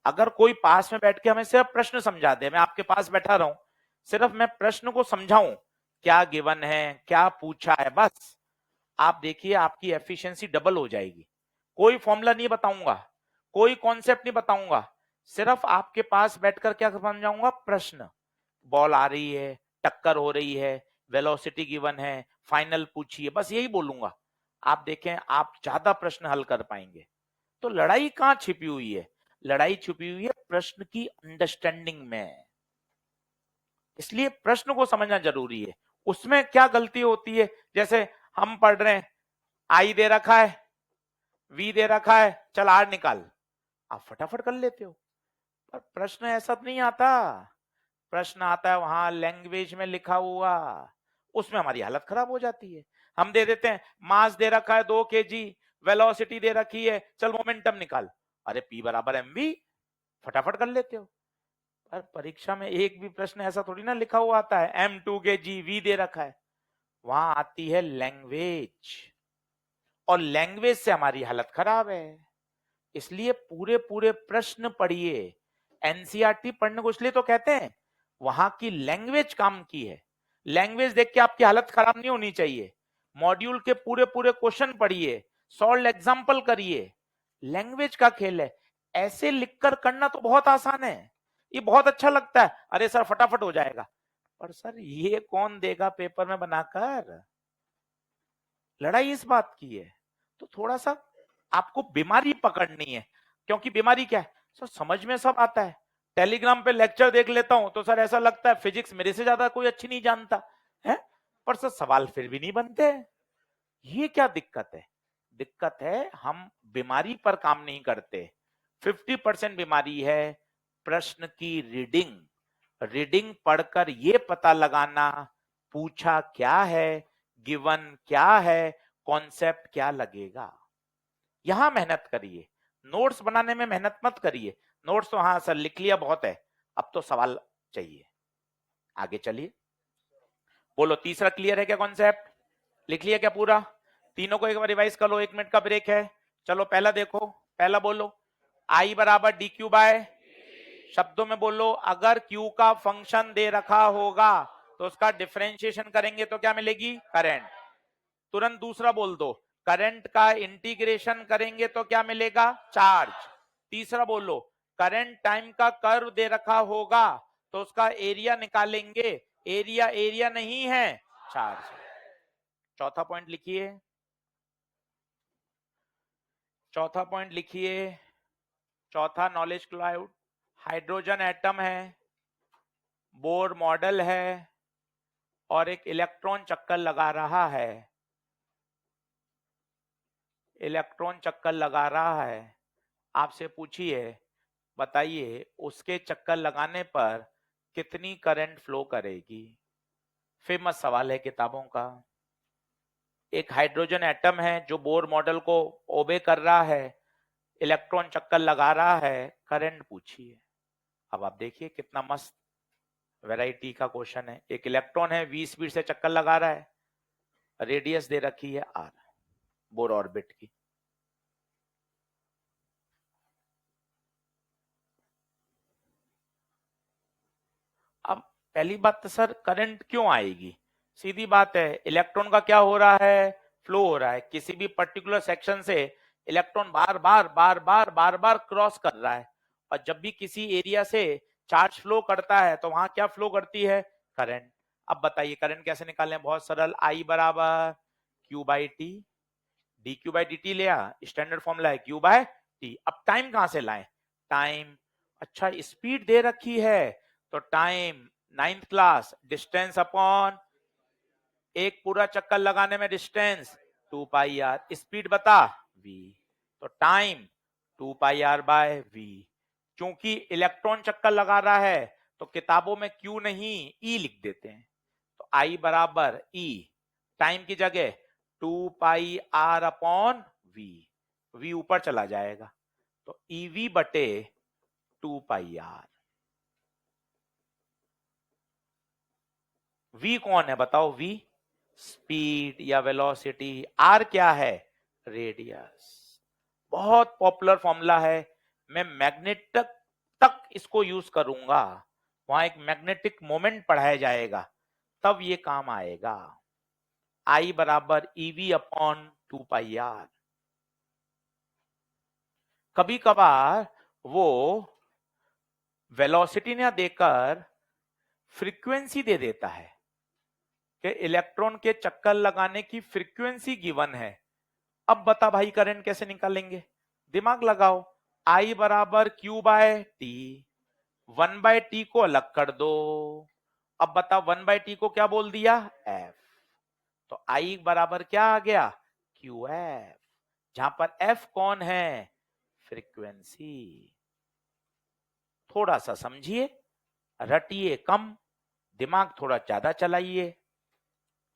अगर कोई पास में बैठ के हमें सिर्फ प्रश्न समझा दे, मैं आपके पास बैठा रहूं, सिर्फ मैं प्रश्न को समझाऊं, क्या गिवन है, क्या पूछा है, बस आप देखिए आपकी एफिशिएंसी डबल हो जाएगी। कोई फॉर्मूला नहीं बताऊंगा, कोई कॉन्सेप्ट नहीं बताऊंगा, सिर्फ आपके पास बैठकर क्या समझाऊंगा, प्रश्न। बॉल आ रही है, टक्कर हो रही है, वेलोसिटी गिवन है, फाइनल पूछिए, बस यही बोलूंगा। आप देखें आप ज्यादा प्रश्न हल कर पाएंगे। तो लड़ाई कहां छिपी हुई है, लड़ाई छुपी हुई है प्रश्न की अंडरस्टैंडिंग में। इसलिए प्रश्न को समझना जरूरी है। उसमें क्या गलती होती है, जैसे हम पढ़ रहे हैं, आई दे रखा है, वी दे रखा है, चल आर निकाल, आप फटाफट कर लेते हो। पर प्रश्न ऐसा तो नहीं आता, प्रश्न आता है वहां लैंग्वेज में लिखा हुआ, उसमें हमारी हालत खराब हो जाती है। हम दे देते हैं मास दे रखा है 2 kg, वेलोसिटी दे रखी है, चल मोमेंटम निकाल, अरे P बराबर mv, फटाफट कर लेते हो। पर परीक्षा में एक भी प्रश्न ऐसा थोड़ी ना लिखा हुआ आता है m2 kg v दे रखा है। वहां आती है लैंग्वेज, और लैंग्वेज से हमारी हालत खराब है। इसलिए पूरे पूरे प्रश्न पढ़िए। एनसीईआरटी पढ़ने को इसलिए तो कहते हैं, वहां की लैंग्वेज काम की है। लैंग्वेज देख के आपकी हालत खराब नहीं होनी चाहिए। मॉड्यूल के पूरे पूरे क्वेश्चन पढ़िए, सॉल्व एग्जाम्पल करिए, लैंग्वेज का खेल है। ऐसे लिखकर करना तो बहुत आसान है, ये बहुत अच्छा लगता है, अरे सर फटाफट हो जाएगा। पर सर ये कौन देगा पेपर में बनाकर? लड़ाई इस बात की है। तो थोड़ा सा आपको बीमारी पकड़नी है। क्योंकि बीमारी क्या है सर, समझ में सब आता है, टेलीग्राम पे लेक्चर देख लेता हूं तो सर ऐसा लगता है फिजिक्स मेरे से ज्यादा कोई अच्छी नहीं जानता है, पर सर सवाल फिर भी नहीं बनते। ये क्या दिक्कत है? दिक्कत है हम बीमारी पर काम नहीं करते। 50% बीमारी है प्रश्न की रीडिंग। रीडिंग पढ़कर ये पता लगाना पूछा क्या है, गिवन क्या है, कॉन्सेप्ट क्या लगेगा। यहां मेहनत करिए, नोट्स बनाने में मेहनत मत करिए। नोट्स तो हाँ सर लिख लिया बहुत है, अब तो सवाल चाहिए। आगे चलिए, बोलो तीसरा क्लियर है क्या कॉन्सेप्ट? लिख लिया क्या पूरा? तीनों को एक बार रिवाइज कर लो, 1 मिनट का ब्रेक है। चलो पहला देखो, पहला बोलो, आई बराबर डी क्यू बाय, शब्दों में बोलो, अगर क्यू का फंक्शन दे रखा होगा तो उसका डिफरेंशिएशन करेंगे तो क्या मिलेगी? करंट। तुरंत दूसरा बोल दो, करंट का इंटीग्रेशन करेंगे तो क्या मिलेगा? चार्ज। तीसरा बोलो, करंट टाइम का कर्व दे रखा होगा तो उसका एरिया निकालेंगे, एरिया एरिया नहीं है, चार्ज। चौथा पॉइंट लिखिए, चौथा पॉइंट लिखिए। चौथा नॉलेज क्लाउड, हाइड्रोजन एटम है, बोर मॉडल है, और एक इलेक्ट्रॉन चक्कर लगा रहा है, इलेक्ट्रॉन चक्कर लगा रहा है। आपसे पूछिए, बताइए उसके चक्कर लगाने पर कितनी करंट फ्लो करेगी? फेमस सवाल है किताबों का। एक हाइड्रोजन एटम है जो बोर मॉडल को ओबे कर रहा है, इलेक्ट्रॉन चक्कर लगा रहा है, करंट पूछिए। अब आप देखिए कितना मस्त वैरायटी का क्वेश्चन है। एक इलेक्ट्रॉन है, v स्पीड से चक्कर लगा रहा है, रेडियस दे रखी है r, बोर ऑर्बिट की। अब पहली बात तो सर करंट क्यों आएगी? सीधी बात है, इलेक्ट्रॉन का क्या हो रहा है? फ्लो हो रहा है। किसी भी पर्टिकुलर सेक्शन से इलेक्ट्रॉन बार बार बार बार बार बार क्रॉस कर रहा है, और जब भी किसी एरिया से चार्ज फ्लो करता है तो वहां क्या फ्लो करती है? करंट। अब बताइए करंट कैसे निकालें? बहुत सरल, आई बराबर Q by T, D Q by D T लिया, स्टैंडर्ड फॉर्मूला है क्यू बाय टी। अब टाइम कहां से लाएं? टाइम, अच्छा स्पीड दे रखी है तो time 9th class, distance upon एक पूरा चक्कर लगाने में डिस्टेंस 2 पाई आर, स्पीड बता v, तो time 2 pi R by v। क्योंकि इलेक्ट्रॉन चक्कर लगा रहा है तो किताबों में q नहीं e लिख देते हैं, तो I बराबर e, टाइम की जगह 2 pi are upon v, v ऊपर चला जाएगा तो ev बटे 2 पाई आर। v कौन है बताओ? v स्पीड या वेलोसिटी, r क्या है? रेडियस। बहुत पॉपुलर फॉर्मूला है, मैं मैग्नेट तक इसको यूज करूंगा, वहां एक मैग्नेटिक मोमेंट पढ़ाया जाएगा तब ये काम आएगा। I बराबर EV अपॉन 2 पाई आर। कभी कभार वो वेलोसिटी ना देकर फ्रीक्वेंसी दे देता है कि इलेक्ट्रॉन के चक्कर लगाने की फ्रीक्वेंसी गिवन है। अब बता भाई करंट कैसे निकालेंगे? दिमाग लगाओ, I बराबर Q by T, 1 by T को अलग कर दो। अब बता 1 बाय टी को क्या बोल दिया? F, तो I बराबर क्या आ गया? क्यू एफ, जहां पर F कौन है? फ्रीक्वेंसी। थोड़ा सा समझिए, रटिए कम, दिमाग थोड़ा ज्यादा चलाइए।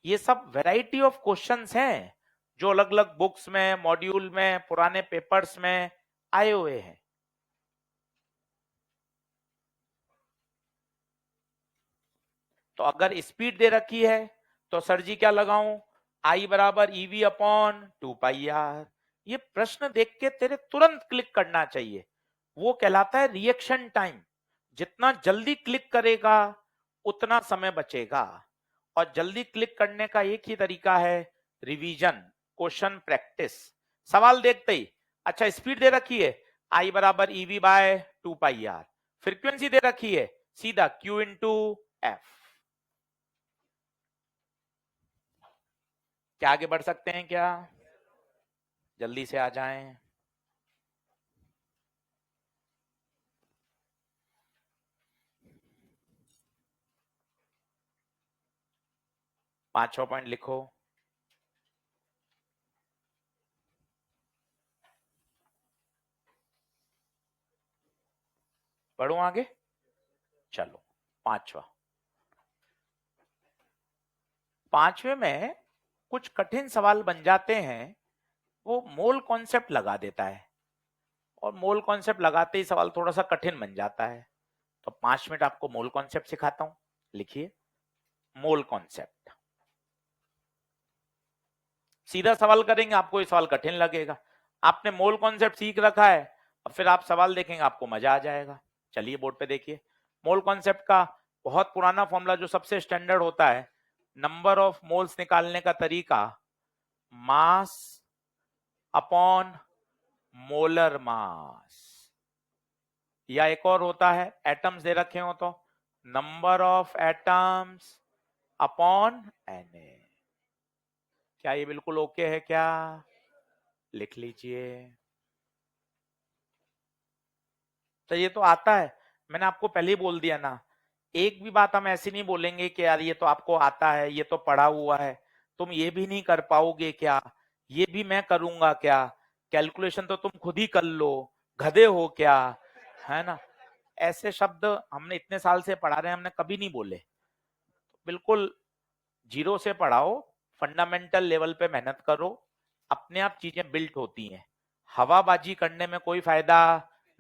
ये सब वैरायटी ऑफ क्वेश्चंस हैं जो अलग अलग बुक्स में, मॉड्यूल में, पुराने पेपर्स में आए हुए हैं। तो अगर स्पीड दे रखी है तो सर जी क्या लगाऊं, आई बराबर ईवी अपॉन 2πr। ये प्रश्न देख के तेरे तुरंत क्लिक करना चाहिए, वो कहलाता है रिएक्शन टाइम। जितना जल्दी क्लिक करेगा उतना समय बचेगा। और जल्दी क्लिक करने का एक ही तरीका है, रिवीजन, क्वेश्चन प्रैक्टिस। सवाल देखते ही, अच्छा स्पीड दे रखी है आई बराबर ईवी बाय 2πr, फ्रीक्वेंसी दे रखी है सीधा Q इंटू एफ। क्या आगे बढ़ सकते हैं क्या? जल्दी से आ जाएं। पांचवा पॉइंट लिखो। पढ़ो आगे, चलो पांचवा। पांचवे में कुछ कठिन सवाल बन जाते हैं, वो मोल कॉन्सेप्ट लगा देता है, और मोल कॉन्सेप्ट लगाते ही सवाल थोड़ा सा कठिन बन जाता है। तो 5 मिनट आपको मोल कॉन्सेप्ट सिखाता हूं। लिखिए मोल कॉन्सेप्ट। सीधा सवाल करेंगे आपको ये सवाल कठिन लगेगा। आपने मोल कॉन्सेप्ट सीख रखा है, अब फिर आप सवाल देखेंगे आपको मजा आ जाएगा। चलिए बोर्ड पे देखिए, मोल कॉन्सेप्ट का बहुत पुराना फॉर्मूला जो सबसे स्टैंडर्ड होता है, नंबर ऑफ मोल्स निकालने का तरीका, मास अपॉन मोलर मास। या एक और होता है, एटम्स दे रखे हो तो number of atoms upon Na। क्या ये बिल्कुल ओके है क्या? लिख लीजिए। तो ये तो आता है, मैंने आपको पहले ही बोल दिया ना, एक भी बात हम ऐसी नहीं बोलेंगे कि यार ये तो आपको आता है, ये तो पढ़ा हुआ है, तुम ये भी नहीं कर पाओगे क्या, ये भी मैं करूंगा क्या, कैलकुलेशन तो तुम खुद ही कर लो, गधे हो क्या, है ना। ऐसे शब्द हमने इतने साल से पढ़ा रहे हैं, हमने कभी नहीं बोले। बिल्कुल जीरो से पढ़ाओ, फंडामेंटल लेवल पे मेहनत करो, अपने आप चीजें बिल्ट होती हैं। हवाबाजी करने में कोई फायदा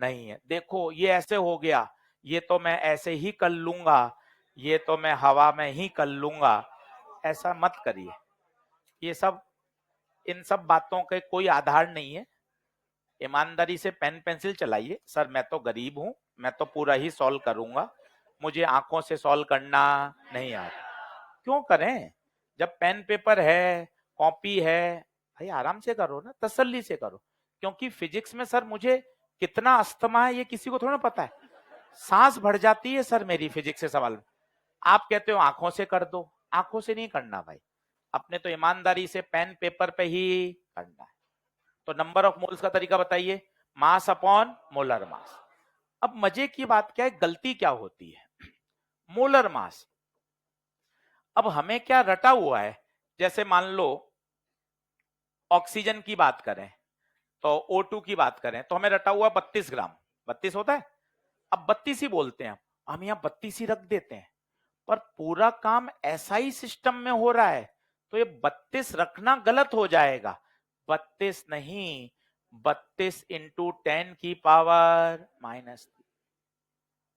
नहीं है। देखो ये ऐसे हो गया, ये तो मैं ऐसे ही कर लूंगा, ये तो मैं हवा में ही कर लूंगा, ऐसा मत करिए। ये सब, इन सब बातों के कोई आधार नहीं है। ईमानदारी से पेन पेंसिल चलाइए। सर मैं तो गरीब हूं, मैं तो पूरा ही सॉल्व करूंगा, मुझे आंखों से सॉल्व करना नहीं आता। क्यों करें, जब पेन पेपर है, कॉपी है, भाई आराम से करो ना, तसल्ली से करो। क्योंकि फिजिक्स में सर मुझे कितना अस्थमा है ये किसी को थोड़ा पता है। सांस भर जाती है सर मेरी फिजिक्स से सवाल में। आप कहते हो आंखों से कर दो, आंखों से नहीं करना भाई, अपने तो ईमानदारी से पेन पेपर पे ही करना है। तो नंबर ऑफ मोल्स का तरीका बताइए, मास अपॉन मोलर मास। अब मजे की बात क्या है, गलती क्या होती है, मोलर मास। अब हमें क्या रटा हुआ है, जैसे मान लो ऑक्सीजन की बात करें तो O2 की बात करें तो हमें रटा हुआ 32 ग्राम, 32 होता है। अब 32 ही बोलते हैं, हम यहाँ 32 ही रख देते हैं, पर पूरा काम ऐसा ही सिस्टम में हो रहा है, तो ये 32 रखना गलत हो जाएगा। 32 नहीं, 32 इंटू 10 की पावर -3।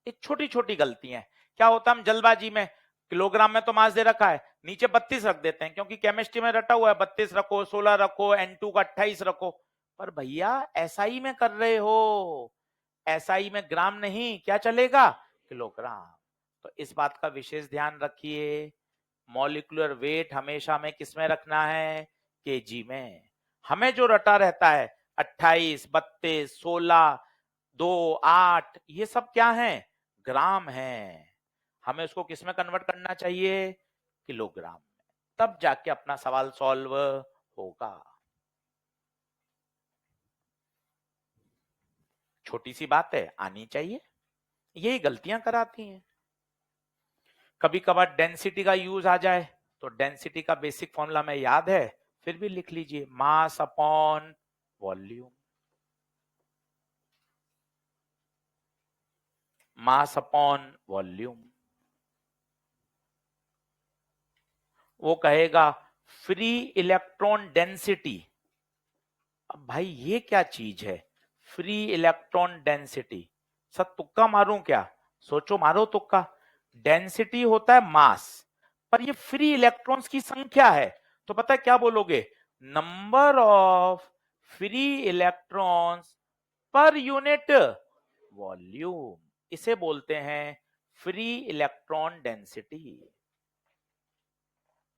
ये छोटी छोटी गलतियां हैं। क्या होता है, हम जल्दबाजी में किलोग्राम में तो मास दे रखा है, नीचे 32 रख देते हैं, क्योंकि केमिस्ट्री में रटा हुआ है 32 रखो, 16 रखो, N2 का 28 रखो। पर भैया एसआई में कर रहे हो, एसआई में ग्राम नहीं, क्या चलेगा, किलोग्राम। तो इस बात का विशेष ध्यान रखिए, मॉलिक्यूलर वेट हमेशा में किस में रखना है, केजी में। हमें जो रटा रहता है 28, 32, 16, 2, 8, ये सब क्या है, ग्राम है। हमें उसको किस में कन्वर्ट करना चाहिए, किलोग्राम में, तब जाके अपना सवाल सॉल्व होगा। छोटी सी बात है, आनी चाहिए, यही गलतियां कराती हैं। कभी कभार डेंसिटी का यूज आ जाए तो डेंसिटी का बेसिक फॉर्मूला में याद है, फिर भी लिख लीजिए, mass upon volume. Mass upon volume. वो कहेगा फ्री इलेक्ट्रॉन डेंसिटी। अब भाई ये क्या चीज है फ्री इलेक्ट्रॉन डेंसिटी? सर तुक्का मारूं क्या? सोचो, मारो तुक्का। डेंसिटी होता है मास, पर ये फ्री इलेक्ट्रॉन्स की संख्या है, तो पता है क्या बोलोगे? Number of free electrons per unit volume. इसे बोलते हैं फ्री इलेक्ट्रॉन डेंसिटी।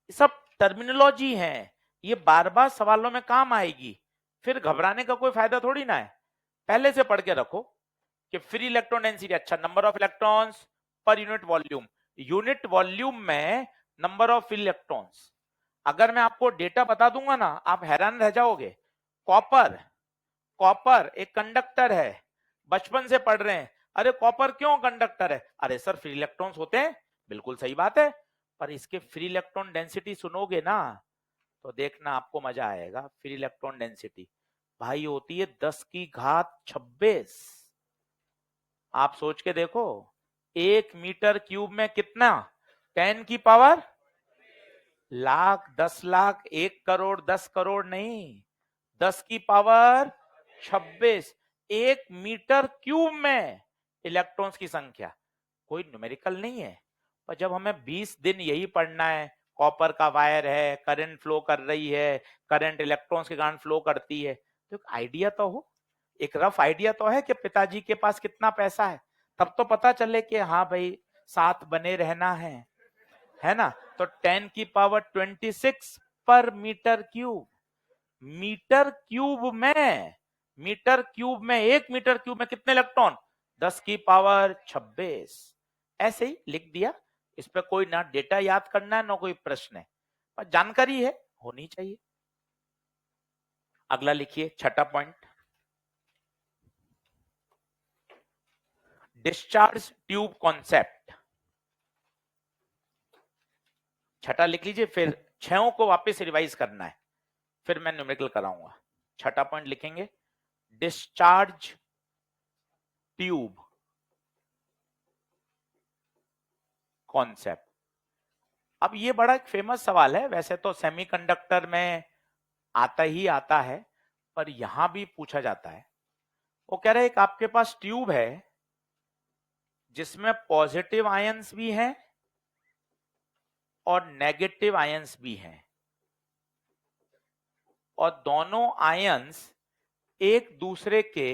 सब टर्मिनोलॉजी है, ये बार बार सवालों में काम आएगी, फिर घबराने का कोई फायदा थोड़ी ना है। पहले से पढ़ के रखो कि फ्री इलेक्ट्रॉन डेंसिटी, अच्छा number of electrons per unit volume में नंबर ऑफ इलेक्ट्रॉन्स। अगर मैं आपको डेटा बता दूंगा ना, आप हैरान रह जाओगे। कॉपर, कॉपर एक कंडक्टर है, बचपन से पढ़ रहे हैं। अरे कॉपर क्यों कंडक्टर है? अरे सर फ्री इलेक्ट्रॉन्स होते हैं, बिल्कुल सही बात है, पर इसके फ्री इलेक्ट्रॉन डेंसिटी सुनोगे ना तो देखना आपको मजा आएगा। फ्री इलेक्ट्रॉन डेंसिटी भाई होती है 10 की घात 26। आप सोच के देखो, 1 मीटर क्यूब में कितना? 10 की पावर लाख, 10 लाख, 1 करोड़, 10 करोड़ नहीं, 10 की पावर 26। 1 मीटर क्यूब में इलेक्ट्रॉन्स की संख्या, कोई न्यूमेरिकल नहीं है। पर जब हमें 20 दिन यही पढ़ना है, कॉपर का वायर है, करंट फ्लो कर रही है, करंट इलेक्ट्रॉन्स के कारण फ्लो करती है, तो एक आइडिया तो हो, एक रफ आइडिया तो है कि पिताजी के पास कितना पैसा है, तब तो पता चले कि हाँ भाई साथ बने रहना है ना। तो 10 की पावर 26 पर मीटर क्यूब। मीटर क्यूब में 1 मीटर क्यूब में कितने इलेक्ट्रॉन? 10 की पावर 26। ऐसे ही लिख दिया, इस पे कोई ना डेटा याद करना है ना कोई प्रश्न है, पर जानकारी है, होनी चाहिए। अगला लिखिए, छठा पॉइंट, डिस्चार्ज ट्यूब कॉन्सेप्ट। छठा लिख लीजिए, फिर छहों को वापस रिवाइज करना है, फिर मैं न्यूमेरिकल कराऊंगा। छठा पॉइंट लिखेंगे, डिस्चार्ज ट्यूब कॉन्सेप्ट। अब ये बड़ा एक फेमस सवाल है, वैसे तो सेमीकंडक्टर में आता ही आता है, पर यहां भी पूछा जाता है। वो कह रहे हैं, एक आपके पास ट्यूब है जिसमें पॉजिटिव आयंस भी हैं और नेगेटिव आयंस भी हैं, और दोनों आयंस एक दूसरे के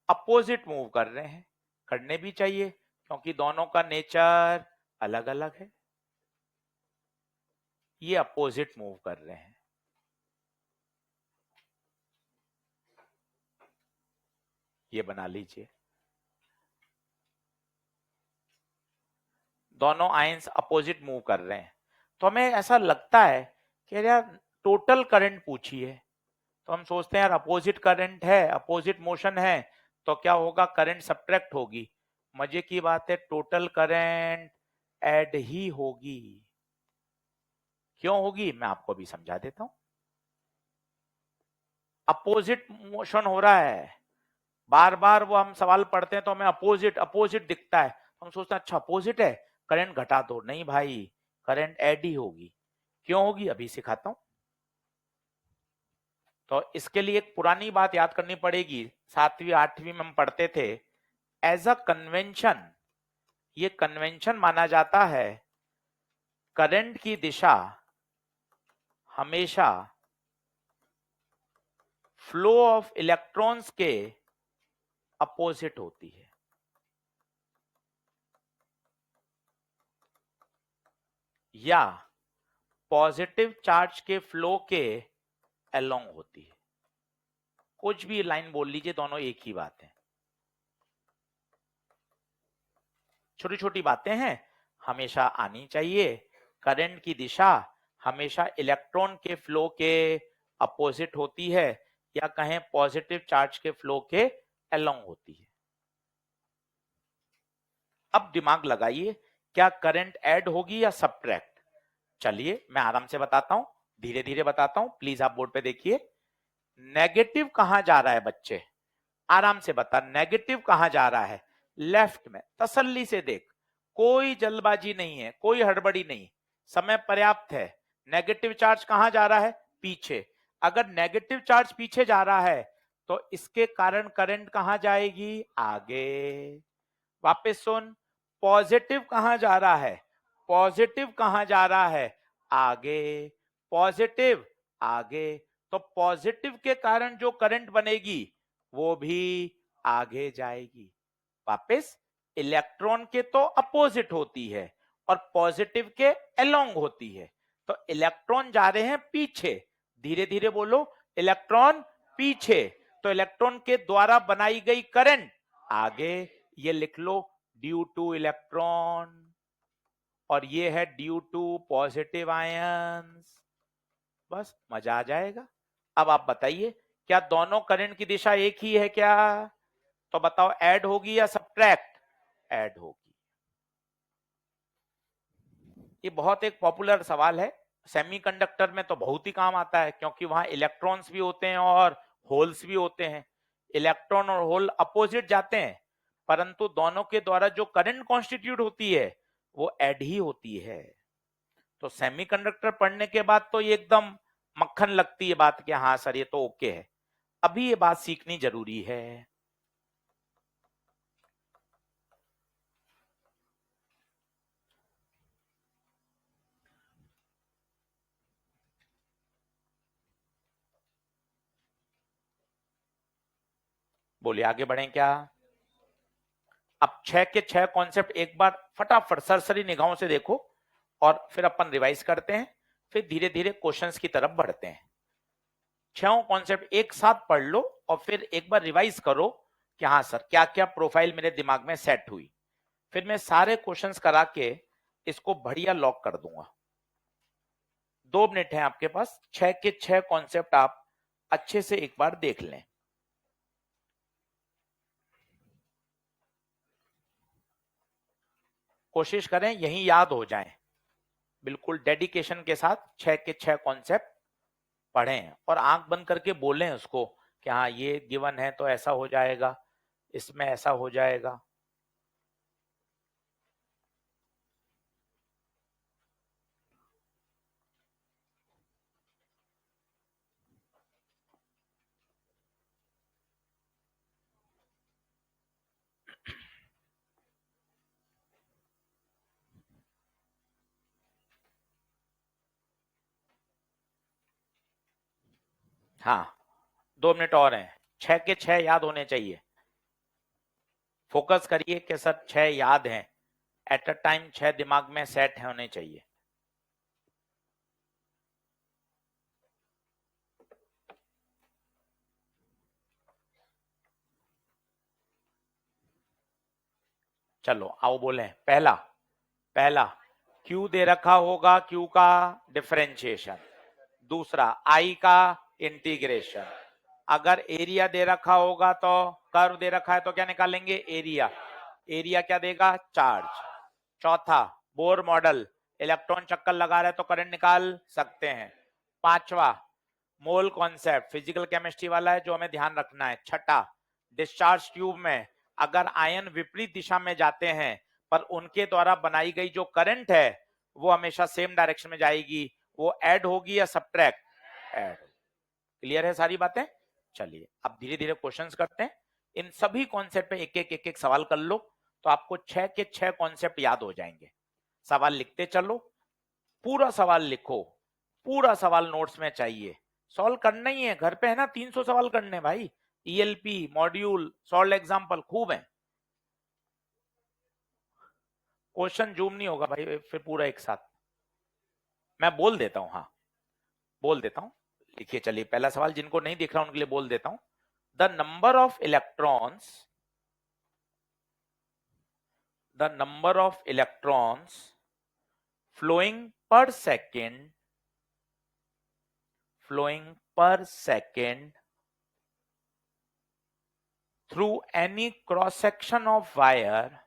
अपोजिट मूव कर रहे हैं। करने भी चाहिए क्योंकि दोनों का नेचर अलग अलग है। ये अपोजिट मूव कर रहे हैं, ये बना लीजिए, दोनों आयंस अपोजिट मूव कर रहे हैं। तो हमें ऐसा लगता है कि यार टोटल करंट पूछी है, तो हम सोचते हैं यार अपोजिट करंट है, अपोजिट मोशन है, तो क्या होगा? करंट सब्ट्रैक्ट होगी। मजे की बात है, टोटल करंट ऐड ही होगी। क्यों होगी मैं आपको भी समझा देता हूं। अपोजिट मोशन हो रहा है, बार बार वो हम सवाल पढ़ते हैं तो हमें अपोजिट अपोजिट दिखता है, हम सोचते हैं अच्छा अपोजिट है, करंट घटा दो। नहीं भाई, करंट ऐड ही होगी। क्यों होगी अभी सिखाता हूं। तो इसके लिए एक पुरानी बात याद करनी पड़ेगी, 7वीं 8वीं में हम पढ़ते थे, एज अ कन्वेंशन, ये कन्वेंशन माना जाता है, करंट की दिशा हमेशा फ्लो ऑफ इलेक्ट्रॉन्स के अपोजिट होती है। या पॉजिटिव चार्ज के फ्लो के अलोंग होती है। कुछ भी लाइन बोल लीजिए, दोनों एक ही बात है। छोटी छोटी बातें हैं, हमेशा आनी चाहिए। करंट की दिशा हमेशा इलेक्ट्रॉन के फ्लो के अपोजिट होती है, या कहें पॉजिटिव चार्ज के फ्लो के अलोंग होती है। अब दिमाग लगाइए, क्या करंट ऐड होगी या सब्ट्रैक्ट? चलिए मैं आराम से बताता हूं, धीरे धीरे बताता हूं, प्लीज आप बोर्ड पे देखिए। नेगेटिव कहां जा रहा है बच्चे? आराम से बता, नेगेटिव कहां जा रहा है? लेफ्ट में, तसल्ली से देख, कोई जल्दबाजी नहीं है, कोई हड़बड़ी नहीं, समय पर्याप्त है। नेगेटिव चार्ज कहां जा रहा है? पीछे। अगर नेगेटिव चार्ज पीछे जा रहा है तो इसके कारण करंट कहां जाएगी? आगे। वापस सुन, पॉजिटिव कहां जा रहा है? पॉजिटिव कहां जा रहा है? आगे। पॉजिटिव आगे, तो पॉजिटिव के कारण जो करंट बनेगी वो भी आगे जाएगी। वापस, इलेक्ट्रॉन के तो अपोजिट होती है और पॉजिटिव के अलोंग होती है। तो इलेक्ट्रॉन जा रहे हैं पीछे, धीरे धीरे बोलो, इलेक्ट्रॉन पीछे, तो इलेक्ट्रॉन के द्वारा बनाई गई करंट आगे। ये लिख लो, ड्यू टू इलेक्ट्रॉन, और ये है ड्यू टू पॉजिटिव आयंस। बस मजा आ जाएगा। अब आप बताइए, क्या दोनों करंट की दिशा एक ही है क्या? तो बताओ, ऐड होगी या सब्ट्रैक्ट? ऐड होगी। ये बहुत एक पॉपुलर सवाल है, सेमीकंडक्टर में तो बहुत ही काम आता है, क्योंकि वहां इलेक्ट्रॉन्स भी होते हैं और होल्स भी होते हैं। इलेक्ट्रॉन और होल अपोजिट जाते हैं, परंतु दोनों के द्वारा जो करंट कॉन्स्टिट्यूट होती है वो ऐड ही होती है। तो सेमीकंडक्टर पढ़ने के बाद तो ये एकदम मक्खन लगती है बात कि हाँ सर ये तो ओके है। अभी ये बात सीखनी जरूरी है। बोलिए, आगे बढ़ें क्या? अब 6 के 6 कॉन्सेप्ट एक बार फटाफट सरसरी निगाहों से देखो और फिर अपन रिवाइज करते हैं, फिर धीरे धीरे क्वेश्चंस की तरफ बढ़ते हैं। 6 कॉन्सेप्ट एक साथ पढ़ लो और फिर एक बार रिवाइज करो कि हाँ सर क्या क्या प्रोफाइल मेरे दिमाग में सेट हुई। फिर मैं सारे क्वेश्चंस करा के इसको बढ़िया लॉक कर दूंगा। 2 मिनट है आपके पास, 6 के 6 कॉन्सेप्ट आप अच्छे से एक बार देख लें। कोशिश करें यही याद हो जाएं, बिल्कुल डेडिकेशन के साथ 6 के 6 कॉन्सेप्ट पढ़ें और आंख बंद करके बोलें उसको कि हाँ ये गिवन है तो ऐसा हो जाएगा, इसमें ऐसा हो जाएगा। हाँ, 2 मिनट और हैं, 6 के 6 याद होने चाहिए। फोकस करिए कि सर 6 याद हैं, एट अ टाइम 6 दिमाग में सेट होने चाहिए। चलो आओ बोले, पहला पहला Q दे रखा होगा, Q का डिफरेंशिएशन। दूसरा I का इंटीग्रेशन। अगर एरिया दे रखा होगा तो कर्व दे रखा है तो क्या निकालेंगे? एरिया। एरिया क्या देगा? चार्ज। चौथा, बोर मॉडल, इलेक्ट्रॉन चक्कर लगा रहे तो करंट निकाल सकते हैं। पांचवा, मोल कॉन्सेप्ट, फिजिकल केमिस्ट्री वाला है जो हमें ध्यान रखना है। छठा, डिस्चार्ज ट्यूब में अगर आयन विपरीत दिशा में जाते हैं पर उनके द्वारा बनाई गई जो करंट है वो हमेशा सेम डायरेक्शन में जाएगी, वो ऐड होगी या सब्ट्रैक्ट? ऐड। क्लियर है सारी बातें? चलिए अब धीरे धीरे क्वेश्चंस करते हैं। इन सभी कॉन्सेप्ट पे एक एक सवाल कर लो तो आपको 6 के 6 कॉन्सेप्ट याद हो जाएंगे। सवाल लिखते चलो, पूरा सवाल लिखो, पूरा सवाल नोट्स में चाहिए। सॉल्व करना ही है, घर पे है ना 300 सवाल करने भाई, ईएलपी मॉड्यूल सॉल्व एग्जांपल खूब है। क्वेश्चन जूम नहीं होगा भाई फिर पूरा एक साथ, मैं बोल देता हूं, हाँ बोल देता हूं। लिखिए, चलिए पहला सवाल, जिनको नहीं दिख रहा उनके लिए बोल देता हूं। The number of electrons, the number of electrons flowing per second, through any cross section of wire,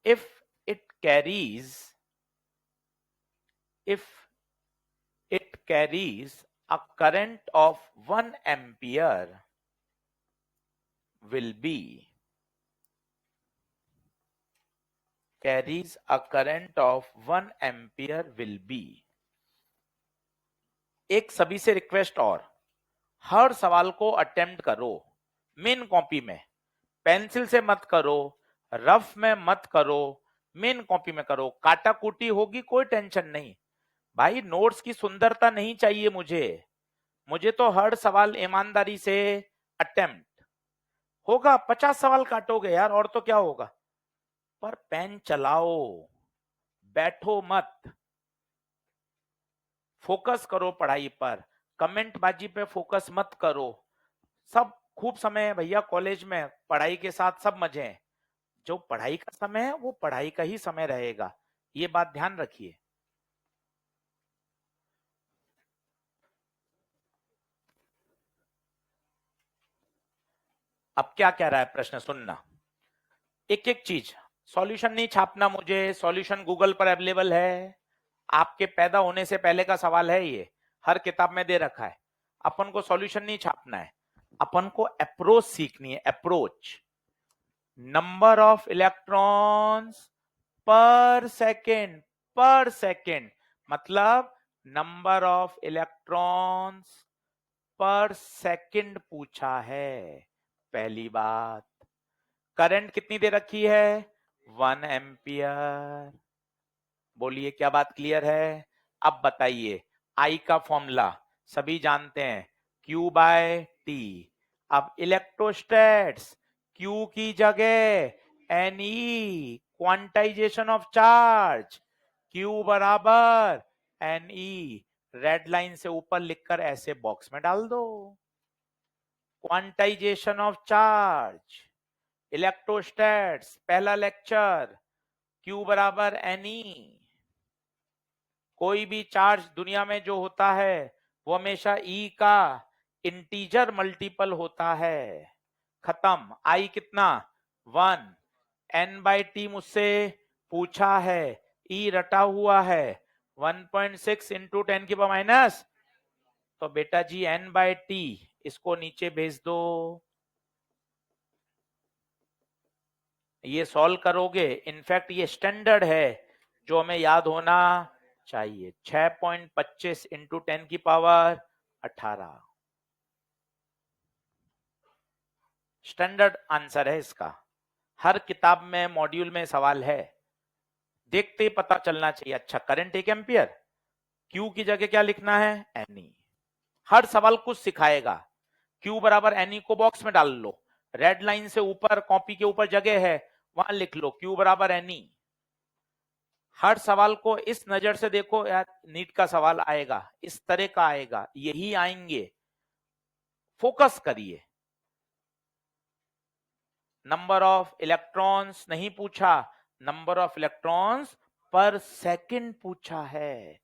if it carries a current of 1 ampere will be, carries a current of 1 ampere will be। एक सभी से रिक्वेस्ट और, हर सवाल को अटेम्प्ट करो, मेन कॉपी में, पेंसिल से मत करो, रफ में मत करो, मेन कॉपी में करो। काटा कूटी होगी कोई टेंशन नहीं भाई, नोट्स की सुंदरता नहीं चाहिए मुझे तो हर सवाल ईमानदारी से अटेम्प्ट होगा। 50 सवाल काटोगे यार, और तो क्या होगा, पर पेन चलाओ, बैठो मत, फोकस करो पढ़ाई पर, कमेंट बाजी पे फोकस मत करो। सब खूब समय है भैया कॉलेज में, पढ़ाई के साथ सब मजे हैं। जो पढ़ाई का समय है वो पढ़ाई का ही समय रहेगा, ये बात ध्यान रखिए। अब क्या कह रहा है प्रश्न सुनना, एक एक चीज, सॉल्यूशन नहीं छापना मुझे, सॉल्यूशन गूगल पर अवेलेबल है, आपके पैदा होने से पहले का सवाल है, ये हर किताब में दे रखा है। अपन को सॉल्यूशन नहीं छापना है, अपन को अप्रोच सीखनी है, अप्रोच। नंबर ऑफ इलेक्ट्रॉन्स पर सेकेंड मतलब नंबर ऑफ इलेक्ट्रॉन्स पर सेकेंड पूछा है, पहली बात। करंट कितनी दे रखी है, 1 एम्पियर। बोलिए क्या बात क्लियर है। अब बताइए, आई का फॉर्मूला सभी जानते हैं, Q बाय टी। अब इलेक्ट्रोस्टैट्स, Q की जगह Ne, quantization of charge, Q बराबर Ne, रेड लाइन से ऊपर लिखकर ऐसे बॉक्स में डाल दो। क्वांटाइजेशन ऑफ चार्ज, इलेक्ट्रोस्टैट्स, पहला लेक्चर, Q बराबर Ne। कोई भी चार्ज दुनिया में जो होता है वो हमेशा E का इंटीजर मल्टीपल होता है, खत्म। I कितना, 1, N बाई टी मुझसे पूछा है, E रटा हुआ है 1.6 इंटू 10 की पावर माइनस, तो बेटा जी N बाई टी इसको नीचे भेज दो। ये सॉल्व करोगे, इनफैक्ट ये स्टैंडर्ड है जो हमें याद होना चाहिए, 6.25 इंटू 10 की पावर 18, स्टैंडर्ड आंसर है इसका। हर किताब में मॉड्यूल में सवाल है, देखते ही पता चलना चाहिए। अच्छा, करंट 1 एम्पियर, क्यू की जगह क्या लिखना है, एनी। हर सवाल कुछ सिखाएगा। क्यू बराबर एनी को बॉक्स में डाल लो, रेड लाइन से ऊपर कॉपी के ऊपर जगह है वहां लिख लो क्यू बराबर एनी। हर सवाल को इस नजर से देखो यार, नीट का सवाल आएगा इस तरह का आएगा, यही आएंगे, फोकस करिए। नंबर ऑफ इलेक्ट्रॉन्स नहीं पूछा, नंबर ऑफ इलेक्ट्रॉन्स पर सेकंड पूछा है,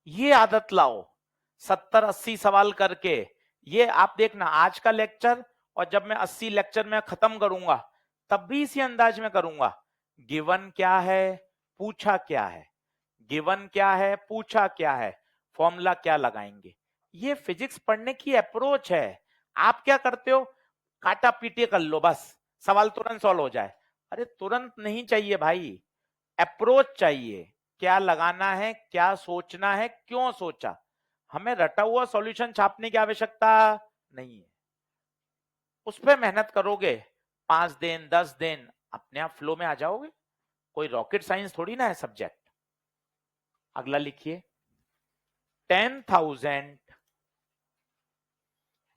ये आदत लाओ। 70-80 सवाल करके, ये आप देखना आज का लेक्चर, और जब मैं 80 लेक्चर में खत्म करूंगा तब भी इसी अंदाज में करूंगा। गिवन क्या है, पूछा क्या है, गिवन क्या है, पूछा क्या है, फॉर्मूला क्या लगाएंगे। ये फिजिक्स पढ़ने की अप्रोच है। आप क्या करते हो, काटा पीटे कर लो बस, सवाल तुरंत सॉल्व हो जाए। अरे तुरंत नहीं चाहिए भाई, अप्रोच चाहिए, क्या लगाना है, क्या सोचना है, क्यों सोचा। हमें रटा हुआ सॉल्यूशन छापने की आवश्यकता नहीं है, उस पर मेहनत करोगे 5 दिन 10 दिन अपने आप फ्लो में आ जाओगे। कोई रॉकेट साइंस थोड़ी ना है सब्जेक्ट। अगला लिखिए, 10,000,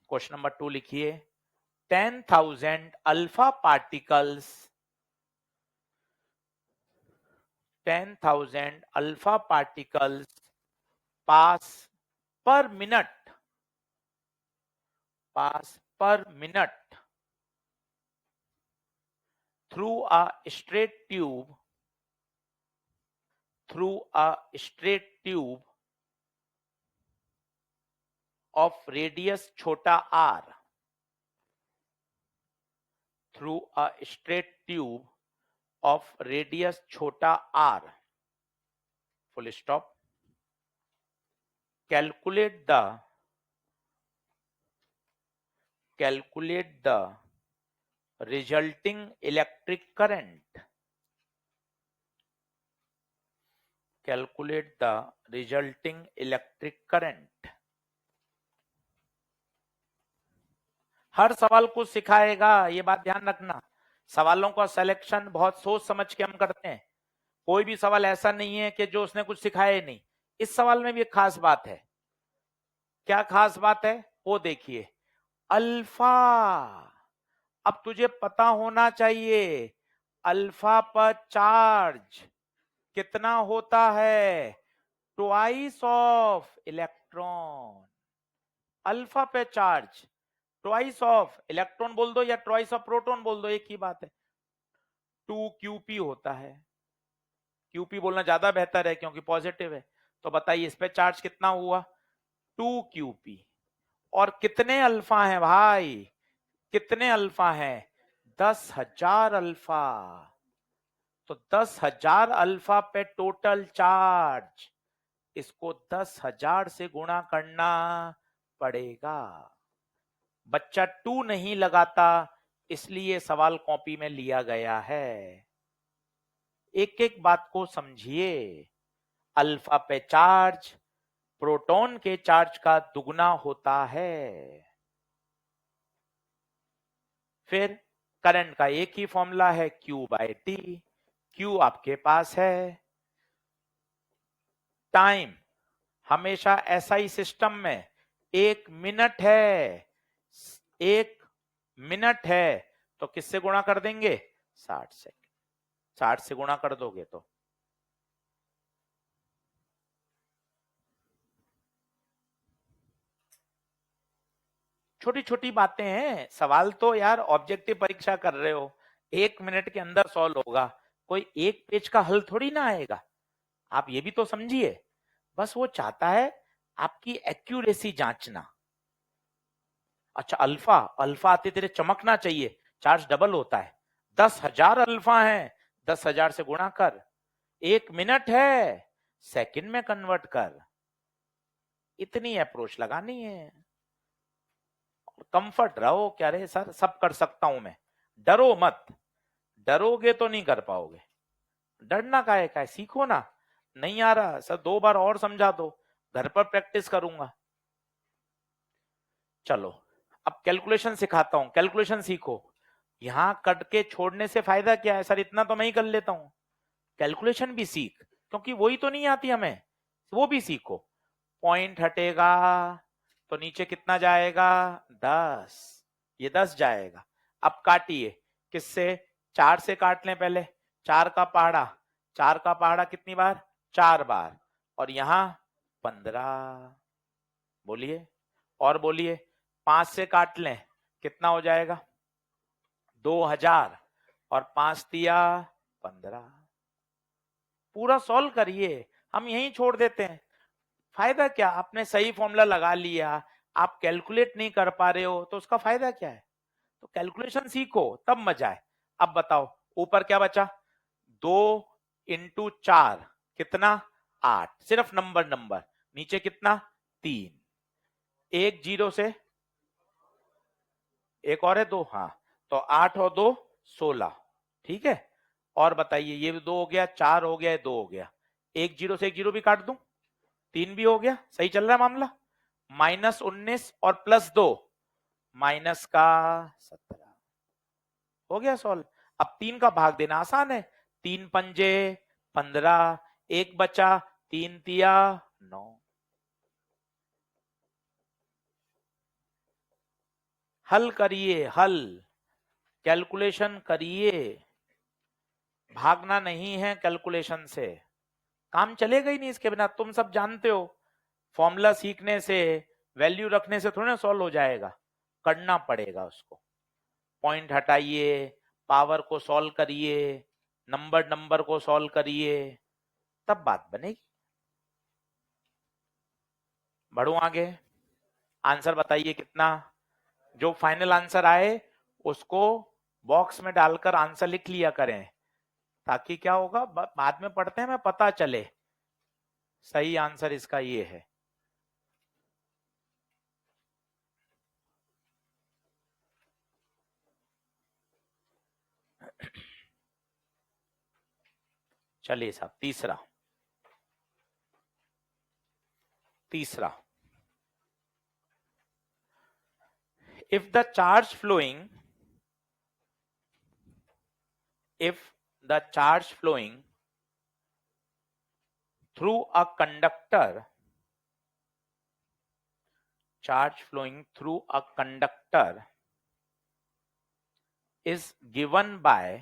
क्वेश्चन नंबर 2 लिखिए, 10,000 अल्फा पार्टिकल्स, 10,000 अल्फा पार्टिकल्स पास पर मिनट, पास पर minute through a straight tube, through a straight tube of radius छोटा r, through a straight tube of radius छोटा r, full stop. Calculate the calculate the resulting electric current, calculate the resulting electric current. हर सवाल को सिखाएगा, ये बात ध्यान रखना। सवालों का सिलेक्शन बहुत सोच समझ के हम करते हैं। कोई भी सवाल ऐसा नहीं है कि जो उसने कुछ सिखाया ही नहीं। इस सवाल में भी एक खास बात है। क्या खास बात है वो देखिए। अल्फा, अब तुझे पता होना चाहिए अल्फा पर चार्ज कितना होता है, ट्वाइस ऑफ इलेक्ट्रॉन। अल्फा पे चार्ज ट्वाइस ऑफ इलेक्ट्रॉन बोल दो या ट्वाइस ऑफ प्रोटॉन बोल दो, एक ही बात है। 2 QP होता है। QP बोलना ज्यादा बेहतर है क्योंकि पॉजिटिव है। तो बताइए इस पे चार्ज कितना हुआ, 2 QP। और कितने अल्फा हैं भाई, कितने अल्फा हैं, 10,000 अल्फा। तो 10,000 अल्फा पे टोटल चार्ज, इसको 10,000 से गुणा करना पड़ेगा। बच्चा 2 नहीं लगाता, इसलिए सवाल कॉपी में लिया गया है। एक एक बात को समझिए। अल्फा पे चार्ज प्रोटॉन के चार्ज का दुगना होता है। फिर करंट का एक ही फॉर्मूला है, Q/T। Q आपके पास है। टाइम हमेशा SI सिस्टम में 1 मिनट है, 1 मिनट है, तो किससे गुणा कर देंगे, 60 से। 60 से गुणा कर दोगे तो छोटी छोटी बातें हैं। सवाल तो यार ऑब्जेक्टिव परीक्षा कर रहे हो, 1 मिनट के अंदर सॉल्व होगा। कोई एक पेज का हल थोड़ी ना आएगा, आप ये भी तो समझिए। बस वो चाहता है आपकी एक्यूरेसी जांचना। अच्छा अल्फा, अल्फा आते तेरे चमकना चाहिए, चार्ज डबल होता है। 10,000 अल्फा है, 10,000 से गुणा कर। 1 मिनट है, सेकंड में कन्वर्ट कर। इतनी अप्रोच लगानी है। कंफर्ट रहो, क्या रे सर सब कर सकता हूं मैं, डरो मत। डरोगे तो नहीं कर पाओगे। डरना काहे का है, सीखो ना। नहीं आ रहा सर 2 बार और समझा दो, घर पर प्रैक्टिस करूंगा। चलो अब कैलकुलेशन सिखाता हूं, कैलकुलेशन सीखो। यहां कट के छोड़ने से फायदा क्या है, सर इतना तो मैं ही कर लेता हूं। कैलकुलेशन भी सीख, क्योंकि वही तो नहीं आती हमें, वो भी सीखो। पॉइंट हटेगा तो नीचे कितना जाएगा, 10। ये 10 जाएगा। अब काटिए, किससे, 4 से काट लें पहले। 4 का पहाड़ा, 4 का पहाड़ा कितनी बार, 4 बार। और यहां 15। बोलिए, और बोलिए। 5 से काट लें, कितना हो जाएगा, 2,000। और 5 दिया 15। पूरा सॉल्व करिए, हम यहीं छोड़ देते हैं। फायदा क्या, आपने सही फॉर्मूला लगा लिया, आप कैलकुलेट नहीं कर पा रहे हो तो उसका फायदा क्या है। तो कैलकुलेशन सीखो तब मजा है। अब बताओ ऊपर क्या बचा, 2 × 4 कितना, 8। सिर्फ नंबर नंबर। नीचे कितना, 3। एक जीरो से एक और है 2, हाँ। तो 8 और 2 16। ठीक है। और बताइए ये 2 हो गया, 4 हो गया, 2 हो गया। एक जीरो से एक जीरो भी काट दूं, 3 भी हो गया। सही चल रहा है मामला। -19 और +2 माइनस का 17 हो गया सॉल्व। अब 3 का भाग देना आसान है, 3 पंजे 15, एक बचा, 3 तिया 9। हल करिए, हल कैलकुलेशन करिए। भागना नहीं है कैलकुलेशन से, काम चलेगा ही नहीं इसके बिना। तुम सब जानते हो फॉर्मूला सीखने से, वैल्यू रखने से थोड़ा ना सॉल्व हो जाएगा, करना पड़ेगा उसको। पॉइंट हटाइए, पावर को सॉल्व करिए, नंबर नंबर को सॉल्व करिए, तब बात बनेगी। बढ़ू आगे, आंसर बताइए कितना। जो फाइनल आंसर आए उसको बॉक्स में डालकर आंसर लिख लिया करें, ताकि क्या होगा बाद में पढ़ते हैं हमें पता चले सही आंसर इसका ये है। चलिए साहब, तीसरा if the charge flowing through a conductor is given by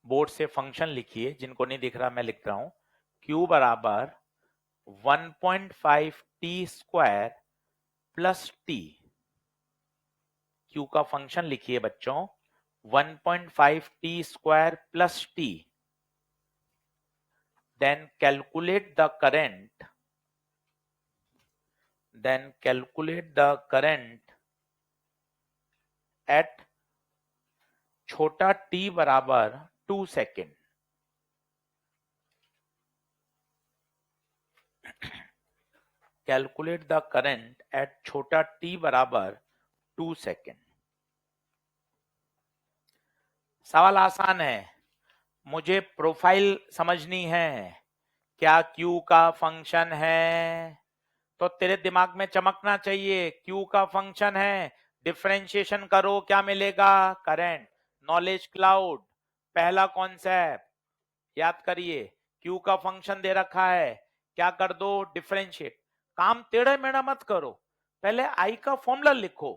board से फंक्शन लिखिए, जिनको नहीं दिख रहा मैं लिख रहा हूं, Q बराबर 1.5 T square plus T. Q का फंक्शन लिखिए बच्चों, 1.5 T square plus T. Then calculate the current at छोटा t बराबर 2 second. Calculate the current eight छोटा t बराबर 2 सेकेंड। सवाल आसान है, मुझे प्रोफाइल समझनी है। क्या Q का फंक्शन है? तो तेरे दिमाग में चमकना चाहिए, Q का फंक्शन है, डिफरेंशिएशन करो, क्या मिलेगा? करंट। नॉलेज क्लाउड, पहला कॉन्सेप्ट याद करिए। Q का फंक्शन दे रखा है, क्या कर दो? डिफरेंशिएट। काम टेढ़े मेढ़ा मत करो, पहले I का फॉर्मूला लिखो,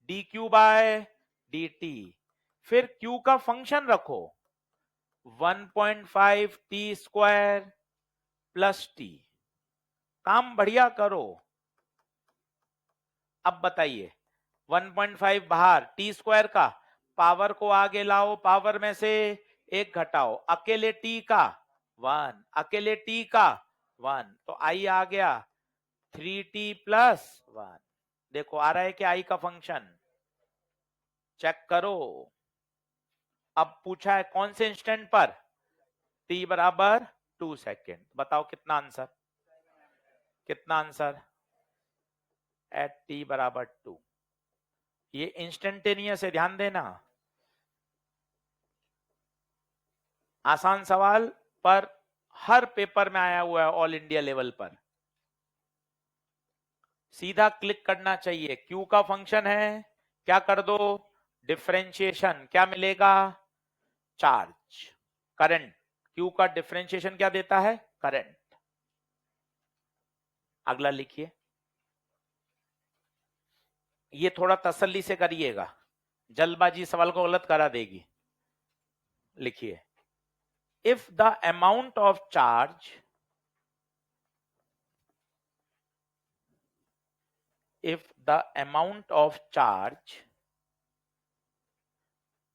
dq बाय dt, फिर Q का फंक्शन रखो 1.5 टी स्क्वायर प्लस टी। काम बढ़िया करो। अब बताइए, 1.5 बाहर, टी स्क्वायर का पावर को आगे लाओ, पावर में से एक घटाओ, अकेले टी का 1, अकेले टी का 1, तो आई आ गया 3t प्लस 1। देखो आ रहा है कि आई का फंक्शन, चेक करो। अब पूछा है कौन से इंस्टेंट पर? t बराबर 2 सेकेंड। बताओ कितना आंसर? एट t बराबर 2। ये इंस्टेंटेनियस है, ध्यान देना। आसान सवाल पर हर पेपर में आया हुआ है, ऑल इंडिया लेवल पर। सीधा क्लिक करना चाहिए। Q का फंक्शन है, क्या कर दो? डिफरेंशिएशन, क्या मिलेगा? Charge, current. Q का डिफरेंशिएशन क्या देता है? करंट। अगला लिखिए, ये थोड़ा तसल्ली से करिएगा, जल्दबाजी सवाल को गलत करा देगी। लिखिए, if the amount of charge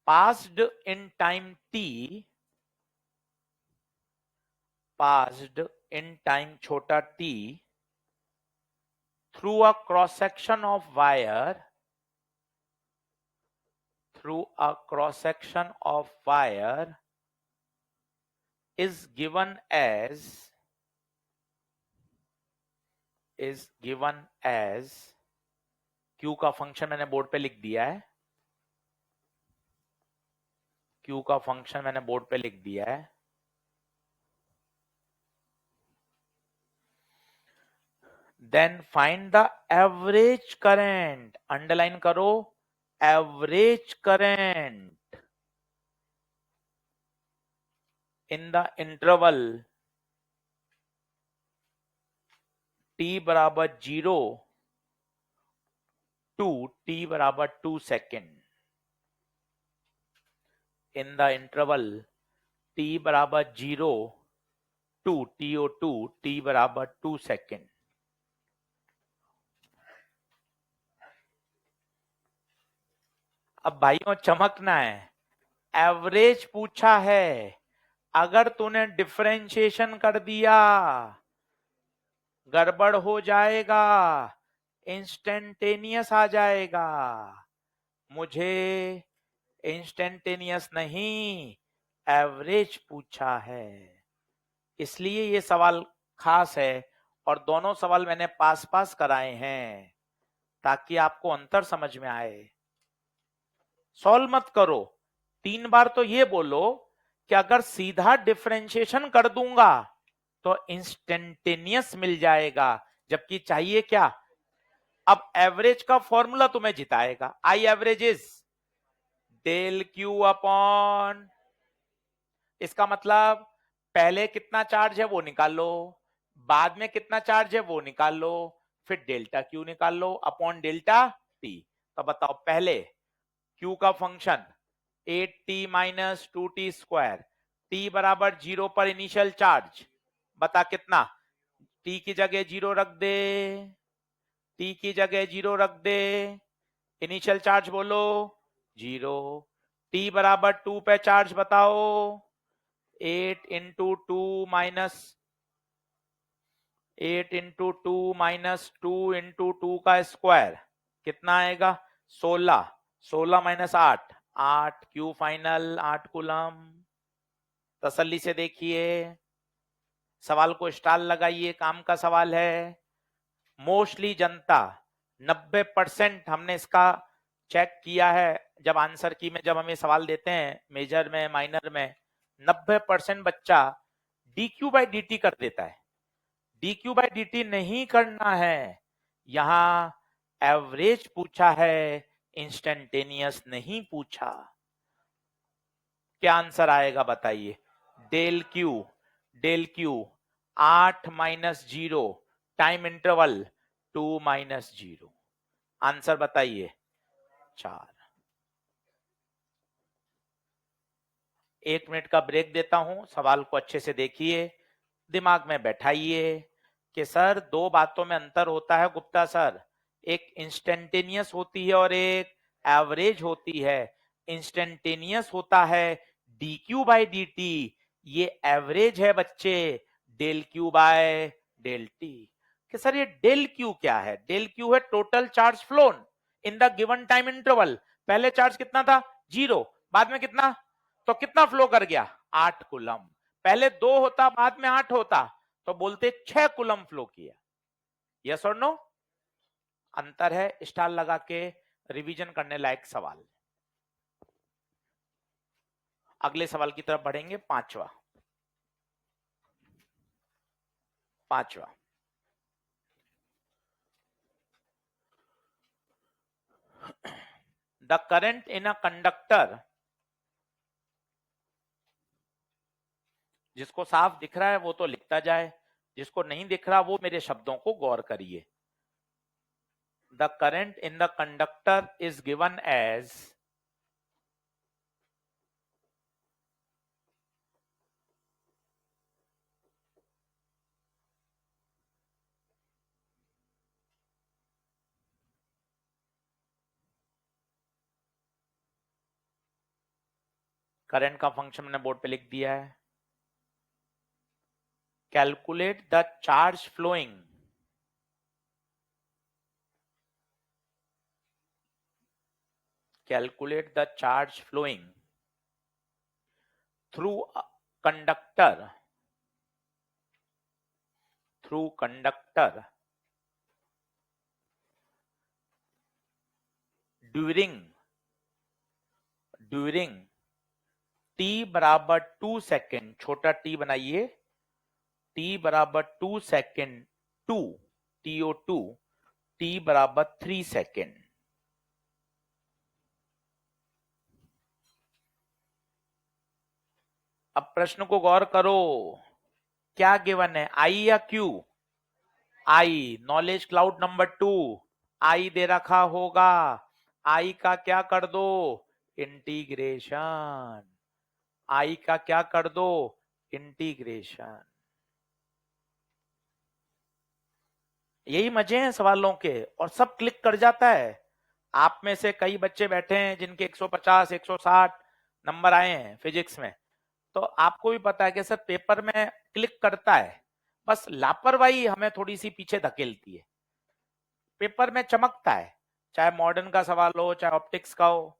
passed in time छोटा t through a cross section of wire is given as Q का फंक्शन मैंने बोर्ड पे लिख दिया है, Q का फंक्शन मैंने बोर्ड पे लिख दिया है। Then find the average current, underline करो, average current in the interval t बराबर 0 to t बराबर 2 second. in the interval t बराबर 0 to TO2 t बराबर 2 सेकेंड। अब भाइयों चमकना है, एवरेज पूछा है, अगर तूने डिफरेंशिएशन कर दिया गड़बड़ हो जाएगा, इंस्टेंटेनियस आ जाएगा। मुझे इंस्टेंटेनियस नहीं, एवरेज पूछा है, इसलिए ये सवाल खास है। और दोनों सवाल मैंने पास कराए हैं ताकि आपको अंतर समझ में आए। सॉल्व मत करो, 3 बार तो ये बोलो कि अगर सीधा डिफरेंशिएशन कर दूंगा तो इंस्टेंटेनियस मिल जाएगा, जबकि चाहिए क्या? अब एवरेज का फॉर्मूला तुम्हें जिताएगा। I average is del Q upon, इसका मतलब पहले कितना चार्ज है वो निकाल लो, बाद में कितना चार्ज है वो निकाल लो, फिर डेल्टा क्यू निकाल लो अपॉन डेल्टा टी। तो बताओ पहले क्यू का function 8t minus 2t square, T बराबर 0 पर इनिशियल चार्ज, बता कितना? टी की जगह 0 रख दे, टी की जगह 0 रख दे, इनिशियल चार्ज बोलो 0, टी बराबर 2 पे चार्ज बताओ, 8 into two minus 2 into two का स्क्वायर कितना आएगा? 16, 16 माइनस 8, 8 क्यू फाइनल 8 कूलम। तसल्ली से देखिए, सवाल को स्टार लगाइए, काम का सवाल है। मोस्टली जनता 90% हमने इसका चेक किया है, जब आंसर की में जब हमें सवाल देते हैं मेजर में माइनर में, 90% बच्चा D Q by D T कर देता है। D Q by D T नहीं करना है, यहां एवरेज पूछा है, इंस्टेंटेनियस नहीं पूछा। क्या आंसर आएगा बताइए? Del Q 8 minus 0 time interval 2 minus 0, answer बताइए 4। 1 मिनट का ब्रेक देता हूं, सवाल को अच्छे से देखिए, दिमाग में बैठाइए कि सर 2 बातों में अंतर होता है गुप्ता सर, एक इंस्टेंटेनियस होती है और एक एवरेज होती है। इंस्टेंटेनियस होता है D Q by D T, ये एवरेज है बच्चे del Q by del T. कि सर ये डेल क्यू क्या है? डेल क्यू है total charge flown in the given time interval. पहले चार्ज कितना था? 0, बाद में कितना? तो कितना फ्लो कर गया? 8 कूलम। पहले 2 होता, बाद में 8 होता, तो बोलते 6 कूलम फ्लो किया। यस और नो? अंतर है, स्टार लगा के रिवीजन करने लायक सवाल। अगले सवाल की तरफ बढ़ेंगे, पांचवा। The current in a conductor, जिसको साफ दिख रहा है वो तो लिखता जाए, जिसको नहीं दिख रहा वो मेरे शब्दों को गौर करिए। The current in the conductor is given as current का फंक्शन मैंने बोर्ड पे लिख दिया है। Calculate the charge flowing, calculate the charge flowing through a conductor during t बराबर 2 सेकेंड, छोटा t बनाइए, t बराबर 2 सेकेंड टू TO2, t बराबर 3 सेकेंड। अब प्रश्न को गौर करो, क्या गिवन है, आई या क्यू? आई। नॉलेज क्लाउड नंबर 2, आई दे रखा होगा, आई का क्या कर दो? इंटीग्रेशन। आई का क्या कर दो? इंटीग्रेशन। यही मजे हैं सवालों के, और सब क्लिक कर जाता है। आप में से कई बच्चे बैठे हैं जिनके 150 160 नंबर आए हैं फिजिक्स में, तो आपको भी पता है कि सर पेपर में क्लिक करता है, बस लापरवाही हमें थोड़ी सी पीछे धकेलती है। पेपर में चमकता है, चाहे मॉडर्न का सवाल हो चाहे ऑप्टिक्स का हो,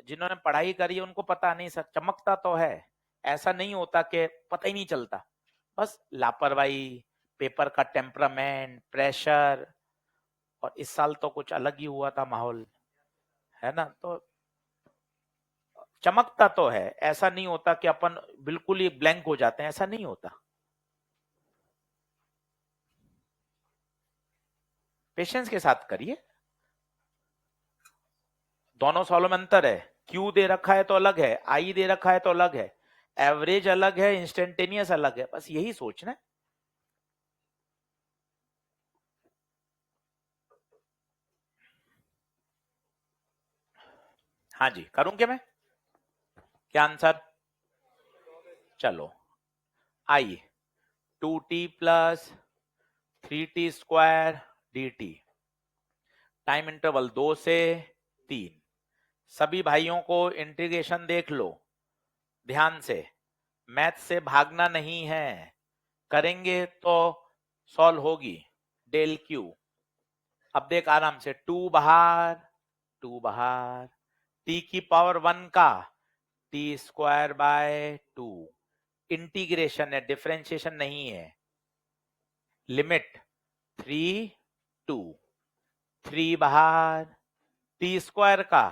जिन्होंने पढ़ाई करी है उनको पता नहीं सर, चमकता तो है, ऐसा नहीं होता कि पता ही नहीं चलता, बस लापरवाही, पेपर का टेम्परामेंट, प्रेशर। और इस साल तो कुछ अलग ही हुआ था माहौल, है ना? तो चमकता तो है, ऐसा नहीं होता कि अपन बिल्कुल ही ब्लैंक हो जाते हैं, ऐसा नहीं होता। पेशेंस के साथ करिए, दोनों सवालों में अंतर है। क्यू दे रखा है तो अलग है, आई दे रखा है तो अलग है, एवरेज अलग है, इंस्टेंटेनियस अलग है, बस यही सोचना है। हाँ जी, करूं क्या मैं? क्या आंसर? चलो आइए, 2t plus 3t square dt, time interval 2 से 3। सभी भाइयों को इंटीग्रेशन देख लो ध्यान से, मैथ से भागना नहीं है, करेंगे तो सॉल्व होगी। डेल क्यू, अब देख आराम से, 2 बाहर, 2 बाहर, t की पावर 1 का t स्क्वायर बाय 2, इंटीग्रेशन है, डिफरेंशिएशन नहीं है। लिमिट 3 2, 3 बाहर, t स्क्वायर का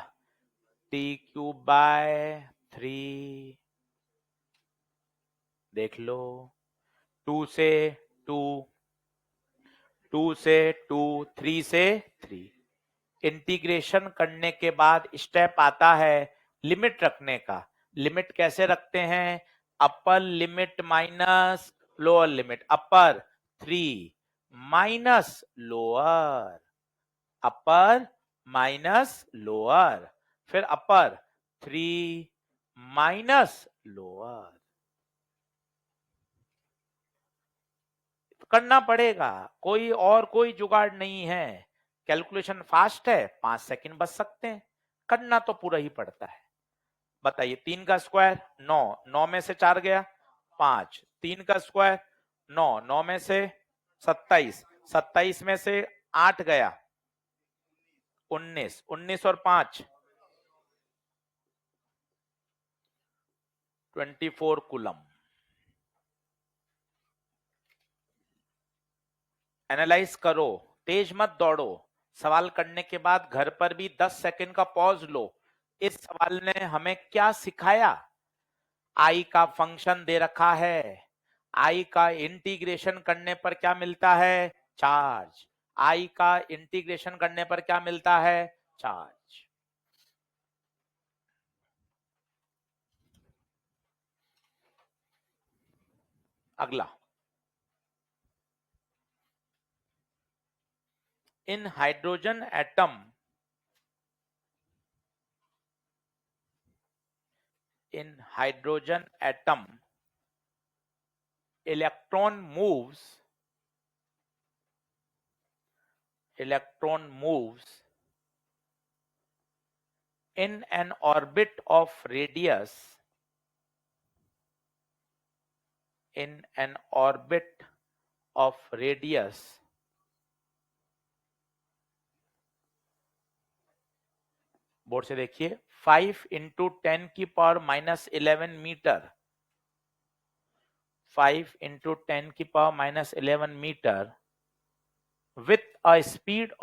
t क्यूब बाय 3, देख लो, 2 से 2, 2 से 2, 3 से 3। इंटीग्रेशन करने के बाद स्टेप आता है लिमिट रखने का। लिमिट कैसे रखते हैं? Upper limit minus lower limit, upper 3 minus lower, upper minus lower, फिर अपर 3 माइनस लोअर, करना पड़ेगा, कोई जुगाड़ नहीं है। कैलकुलेशन फास्ट है, 5 सेकंड बच सकते हैं, करना तो पूरा ही पड़ता है। बताइए, 3 का स्क्वायर 9, 9 में से 4 गया 5, 3 का स्क्वायर 9, 9 में से 27, 27 में से 8 गया 19, 19 और 5 24 कूलम। एनालाइज करो, तेज मत दौड़ो, सवाल करने के बाद घर पर भी 10 सेकंड का पॉज लो। इस सवाल ने हमें क्या सिखाया? आई का फंक्शन दे रखा है, आई का इंटीग्रेशन करने पर क्या मिलता है? चार्ज। आई का इंटीग्रेशन करने पर क्या मिलता है? चार्ज। अगला, in hydrogen atom, in hydrogen atom, electron moves in an orbit of radius, in an orbit of radius board से देखिए, 5 इंटू 10 की पावर माइनस 11 मीटर, 5 इंटू 10 की power minus 11 metre, with a speed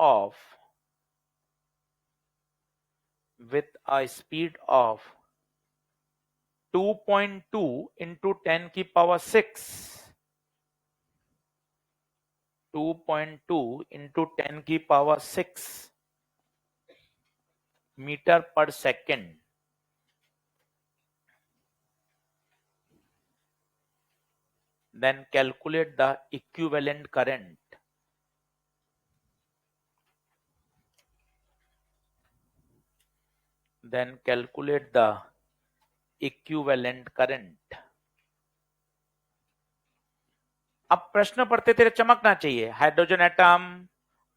of 2.2 into 10 की पावर 6, 2.2 into 10 की पावर 6 मीटर पर second. Then calculate the equivalent current. Then calculate the equivalent current. अब प्रश्न पढ़ते तेरे चमकना चाहिए। Hydrogen atom,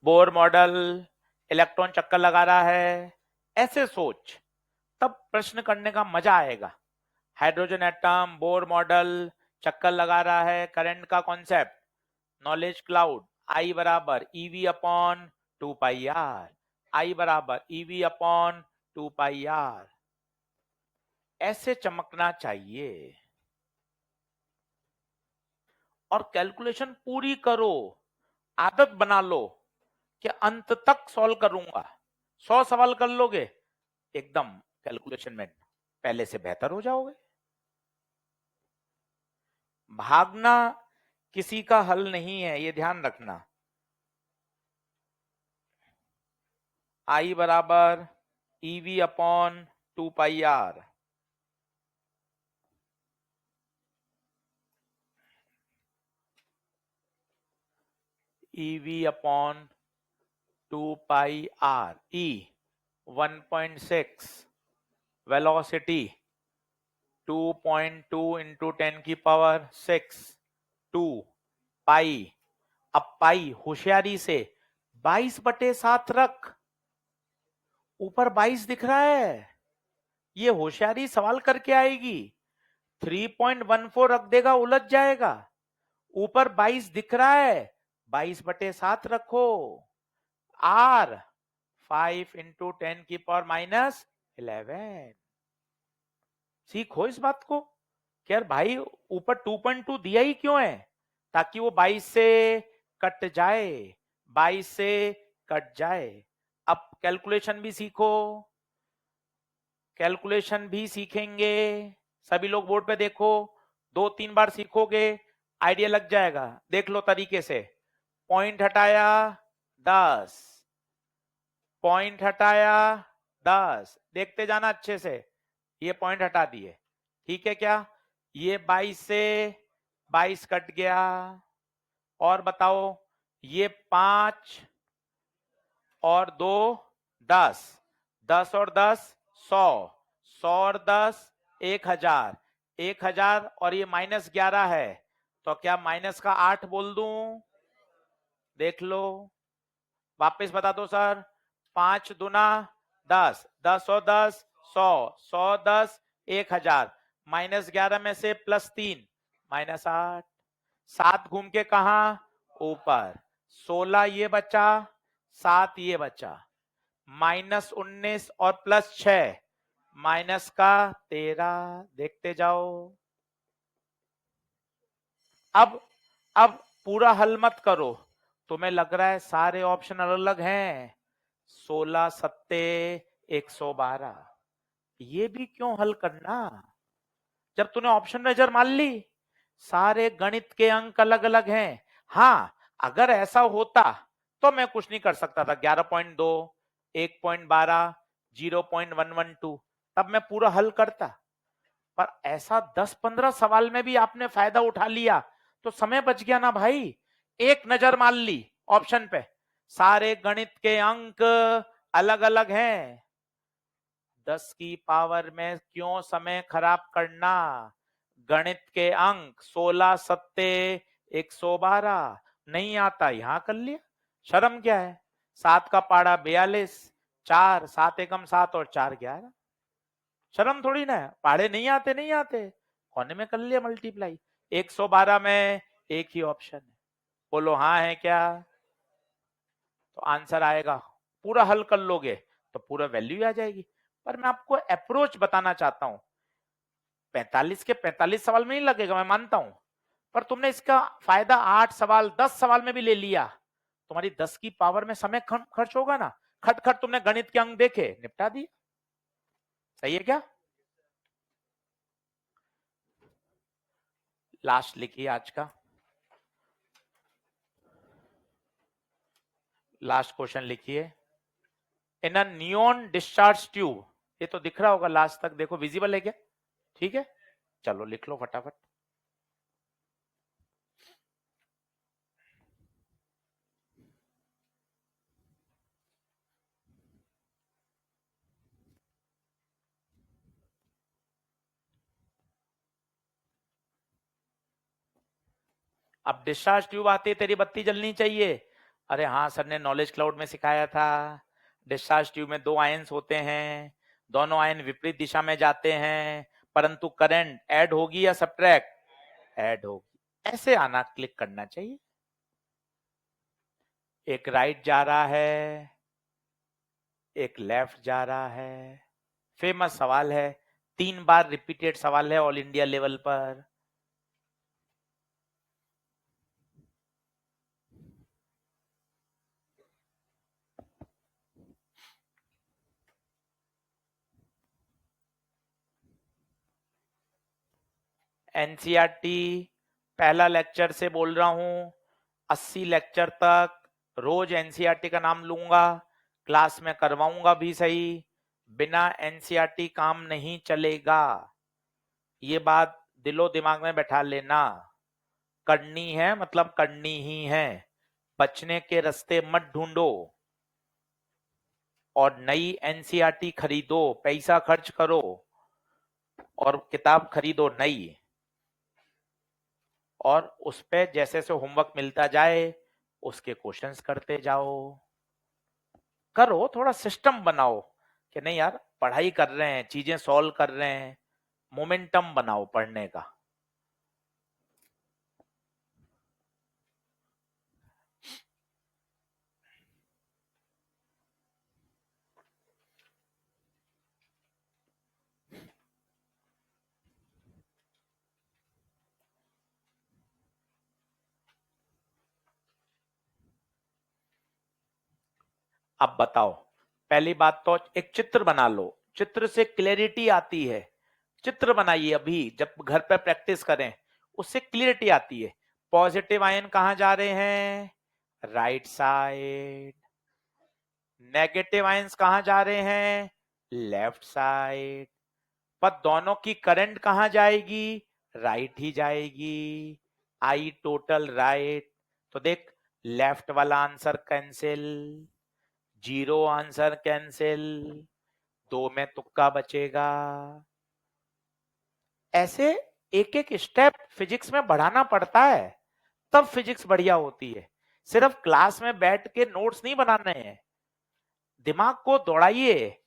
Bohr model, electron चक्कर लगा रहा है, ऐसे सोच, तब प्रश्न करने का मजा आएगा। हाइड्रोजन एटम, बोर मॉडल, चक्कर लगा रहा है, करंट का कॉन्सेप्ट, नॉलेज क्लाउड, आई बराबर ईवी अपॉन 2 पाई आर, आई बराबर ईवी अपॉन 2 पाई आर, ऐसे चमकना चाहिए। और कैलकुलेशन पूरी करो, आदत बना लो कि अंत तक सॉल्व करूंगा। 100 सवाल कर लोगे एकदम कैलकुलेशन में पहले से बेहतर हो जाओगे। भागना किसी का हल नहीं है, ये ध्यान रखना। I बराबर EV upon 2πr। EV upon 2πr। E 1.6, velocity 2.2 into 10 की पावर 6, 2 पाई। अब पाई होशियारी से 22/7 रख, ऊपर 22 दिख रहा है, ये होशियारी सवाल करके आएगी। 3.14 रख देगा, उलझ जाएगा। ऊपर 22 दिख रहा है, 22/7 रखो। आर 5 इंटू 10 की पावर -11। सीखो इस बात को कि यार भाई ऊपर 2.2 दिया ही क्यों है, ताकि वो 22 से कट जाए, 22 से कट जाए। अब कैलकुलेशन भी सीखो, कैलकुलेशन भी सीखेंगे सभी लोग। बोर्ड पे देखो, 2-3 बार सीखोगे, आइडिया लग जाएगा। देख लो तरीके से, पॉइंट हटाया 10, पॉइंट हटाया 10, देखते जाना अच्छे से। ये पॉइंट हटा दिए, ठीक है क्या? ये 22 से 22 कट गया। और बताओ, ये 5 और 2 10, 10 और 10 100, 100 और 10 1000, 1000 और ये -11 है, तो क्या माइनस का 8 बोल दूं? देख लो, वापस बता दो सर। 5 दूना 10, 10 और 10 100, 100 10 1000, -11 में से +3 -8, 7 घूम के कहा ऊपर, 16 ये बचा, 7 ये बचा, -19 और +6 माइनस का 13। देखते जाओ। अब पूरा हल मत करो, तुम्हें लग रहा है सारे ऑप्शन अलग अलग हैं। 16 सत्ते 112, ये भी क्यों हल करना जब तूने ऑप्शन नजर मान ली। सारे गणित के अंक अलग अलग हैं। हाँ, अगर ऐसा होता तो मैं कुछ नहीं कर सकता था। 11.2, 1.12, 0.112, तब मैं पूरा हल करता। पर ऐसा 10-15 सवाल में भी आपने फायदा उठा लिया, तो समय बच गया ना भाई। एक नजर मान ली ऑप्शन पे, सारे गणित के अंक अलग अलग हैं। 10 की पावर में क्यों समय खराब करना। गणित के अंक 16 सत्ते 112, नहीं आता यहां कर लिया, शर्म क्या है। 7 का पाड़ा 42, 4 7 एकम 7 और 4 11, शर्म थोड़ी ना है। पहाड़े नहीं आते, नहीं आते, कोने में कर लिया मल्टीप्लाई। 112 में एक ही ऑप्शन है, बोलो हाँ है क्या? तो आंसर आएगा। पूरा हल कर लोगे तो पूरा वैल्यू आ जाएगी। पर मैं आपको अप्रोच बताना चाहता हूं। 45 के 45 सवाल में नहीं लगेगा, मैं मानता हूं, पर तुमने इसका फायदा 8 सवाल 10 सवाल में भी ले लिया। तुम्हारी 10 की पावर में समय खर्च होगा ना। खट खट तुमने गणित के अंक देखे, निपटा दिए। सही है क्या? लास्ट लिखिए आज का, लास्ट क्वेश्चन लिखिए। इन अ नियॉन डिस्चार्ज ट्यूब, ये तो दिख रहा होगा लास्ट तक, देखो विजिबल है क्या? ठीक है, चलो लिख लो फटाफट। अब डिस्चार्ज ट्यूब आती, तेरी बत्ती जलनी चाहिए। अरे हाँ, सर ने नॉलेज क्लाउड में सिखाया था। डिस्चार्ज ट्यूब में 2 आयंस होते हैं, दोनों आयन विपरीत दिशा में जाते हैं, परंतु करंट ऐड होगी या सब्ट्रैक्ट? ऐड होगी। ऐसे आना, क्लिक करना चाहिए। एक राइट जा रहा है, एक लेफ्ट जा रहा है। फेमस सवाल है, 3 बार रिपीटेड सवाल है ऑल इंडिया लेवल पर। एनसीईआरटी पहला लेक्चर से बोल रहा हूं, 80 लेक्चर तक रोज एनसीईआरटी का नाम लूंगा, क्लास में करवाऊंगा भी सही, बिना एनसीईआरटी काम नहीं चलेगा। ये बात दिलो दिमाग में बैठा लेना। करनी है मतलब करनी ही है, बचने के रास्ते मत ढूंढो। और नई एनसीईआरटी खरीदो, पैसा खर्च करो और किताब खरीदो नई, और उस पे जैसे से होमवर्क मिलता जाए उसके क्वेश्चंस करते जाओ। करो, थोड़ा सिस्टम बनाओ कि नहीं यार पढ़ाई कर रहे हैं, चीजें सॉल्व कर रहे हैं, मोमेंटम बनाओ पढ़ने का। अब बताओ, पहली बात तो एक चित्र बना लो, चित्र से क्लैरिटी आती है। चित्र बनाइए अभी, जब घर पर प्रैक्टिस करें उससे क्लियरिटी आती है। पॉजिटिव आयन कहां जा रहे हैं? Right side. नेगेटिव आयंस कहां जा रहे हैं? Left side. पर दोनों की करंट कहां जाएगी? राइट ही जाएगी। आई टोटल राइट। तो देख, लेफ्ट वाला answer cancel, zero answer cancel, दो में तुक्का बचेगा। ऐसे एक एक स्टेप फिजिक्स में बढ़ाना पड़ता है, तब फिजिक्स बढ़िया होती है। सिर्फ क्लास में बैठ के नोट्स नहीं बनाने हैं, दिमाग को दौड़ाइए।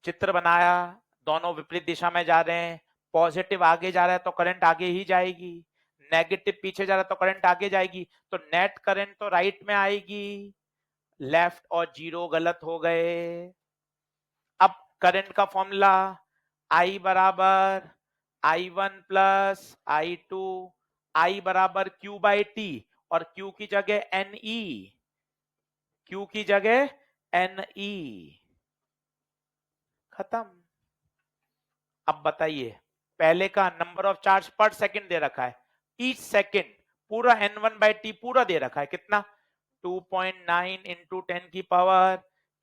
चित्र बनाया, दोनों विपरीत दिशा में जा रहे हैं, पॉजिटिव आगे जा रहा है तो करंट आगे ही जाएगी, नेगेटिव पीछे जा रहा है तो करंट आगे जाएगी, तो नेट करंट तो राइट में आएगी। लेफ्ट और जीरो गलत हो गए। अब करंट का फॉर्मूला, आई बराबर I1 प्लस I2, आई बराबर Q बाई टी, और Q की जगह NE, Q की जगह NE। खत्म। अब बताइए, पहले का नंबर ऑफ चार्ज पर सेकंड दे रखा है, ईच सेकंड पूरा N1 बाई टी पूरा दे रखा है, कितना? 2.9 इंटू 10 की पावर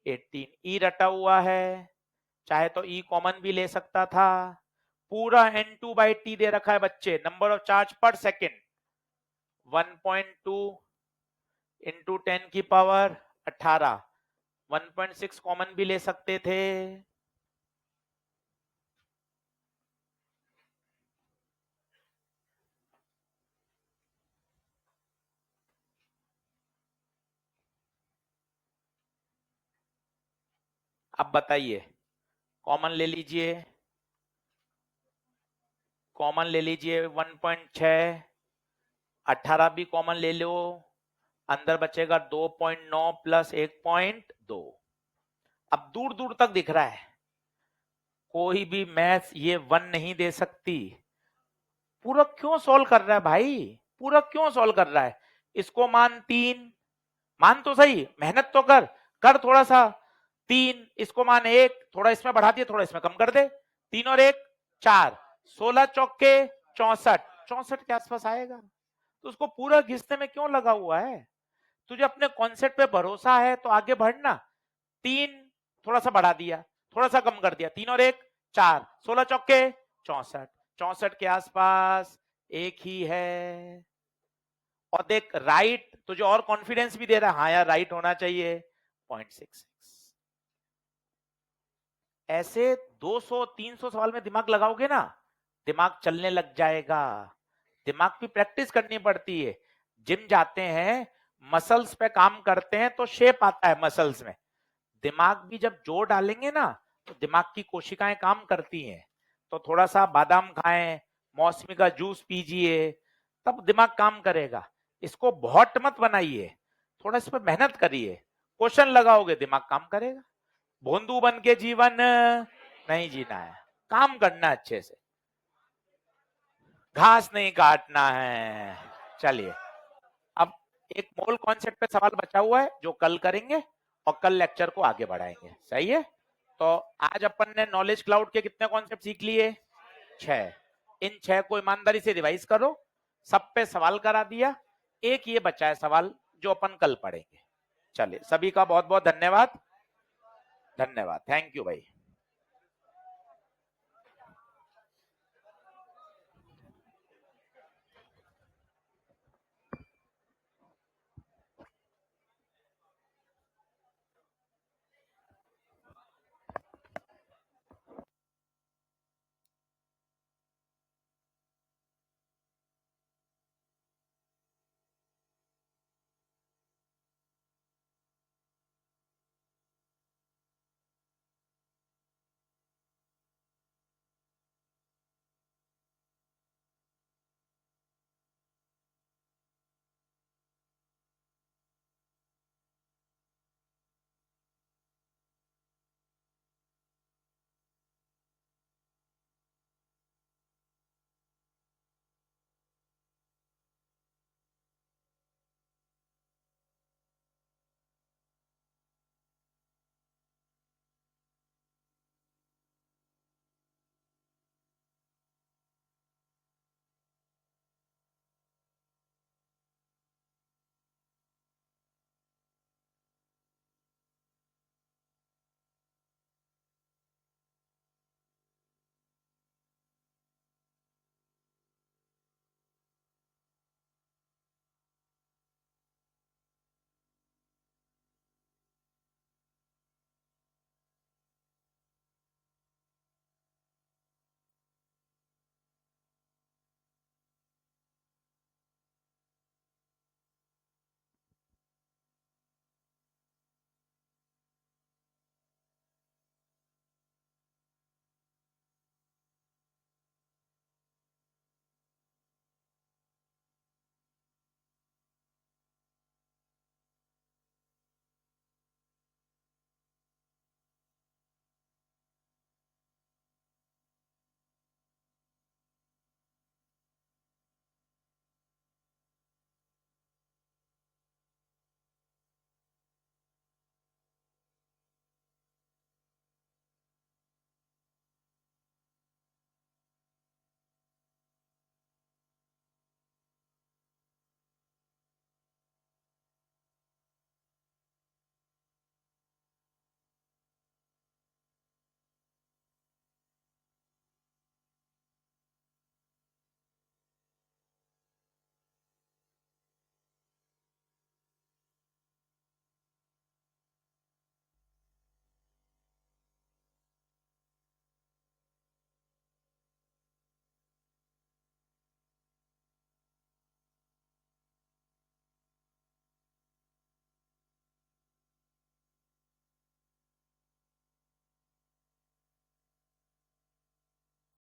18। ई रटा हुआ है, चाहे तो ई कॉमन भी ले सकता था। पूरा N2 बाई टी दे रखा है बच्चे, नंबर ऑफ चार्ज पर सेकंड 1.2 इंटू 10 की पावर 18। 1.6 कॉमन भी ले सकते थे। अब बताइए, कॉमन ले लीजिए, कॉमन ले लीजिए 1.6, 18 भी कॉमन ले लो, अंदर बचेगा 2.9 प्लस 1.2। अब दूर दूर तक दिख रहा है, कोई भी मैथ ये 1 नहीं दे सकती। पूरा क्यों सॉल्व कर रहा है भाई? पूरा क्यों सॉल्व कर रहा है? इसको मान 3, मान तो सही, मेहनत तो कर, कर थोड़ा सा। 3, इसको मान 1, थोड़ा इसमें बढ़ा दिए, थोड़ा इसमें कम कर दे, 3 और 1 4, 16 चौके 64, 64 के आसपास आएगा। तो उसको पूरा घिसने में क्यों लगा हुआ है? तुझे अपने कॉन्सेप्ट पे भरोसा है तो आगे बढ़ना। 3 थोड़ा सा बढ़ा दिया, थोड़ा सा कम कर दिया, 3 और 1 4, 16 चौके 64, 64 के आसपास एक ही है। और देख राइट तुझे और कॉन्फिडेंस भी दे रहा है, हाँ यार राइट होना चाहिए, 0.66। ऐसे 200-300 सवाल में दिमाग लगाओगे ना, दिमाग चलने लग जाएगा। दिमाग की प्रैक्टिस करनी पड़ती है। जिम जाते हैं, मसल्स पे काम करते हैं तो शेप आता है मसल्स में। दिमाग भी जब जोर डालेंगे ना तो दिमाग की कोशिकाएं काम करती हैं। तो थोड़ा सा बादाम खाएं, मौसमी का जूस पीजिए, तब दिमाग काम करेगा। इसको बहुत मत बनाइए, थोड़ा इस पर मेहनत करिए, क्वेश्चन लगाओगे दिमाग काम करेगा। भोंदू बन के जीवन नहीं जीना है, काम करना अच्छे से, घास नहीं काटना है। चलिए, अब एक मोल कॉन्सेप्ट पे सवाल बचा हुआ है जो कल करेंगे और कल लेक्चर को आगे बढ़ाएंगे, सही है? तो आज अपन ने नॉलेज क्लाउड के कितने कॉन्सेप्ट सीख लिए? 6। इन 6 को ईमानदारी से रिवाइज करो, सब पे सवाल करा दिया, एक ये बचा है सवाल जो अपन कल पढ़ेंगे। चलिए, सभी का बहुत बहुत धन्यवाद। धन्यवाद, थैंक यू भाई।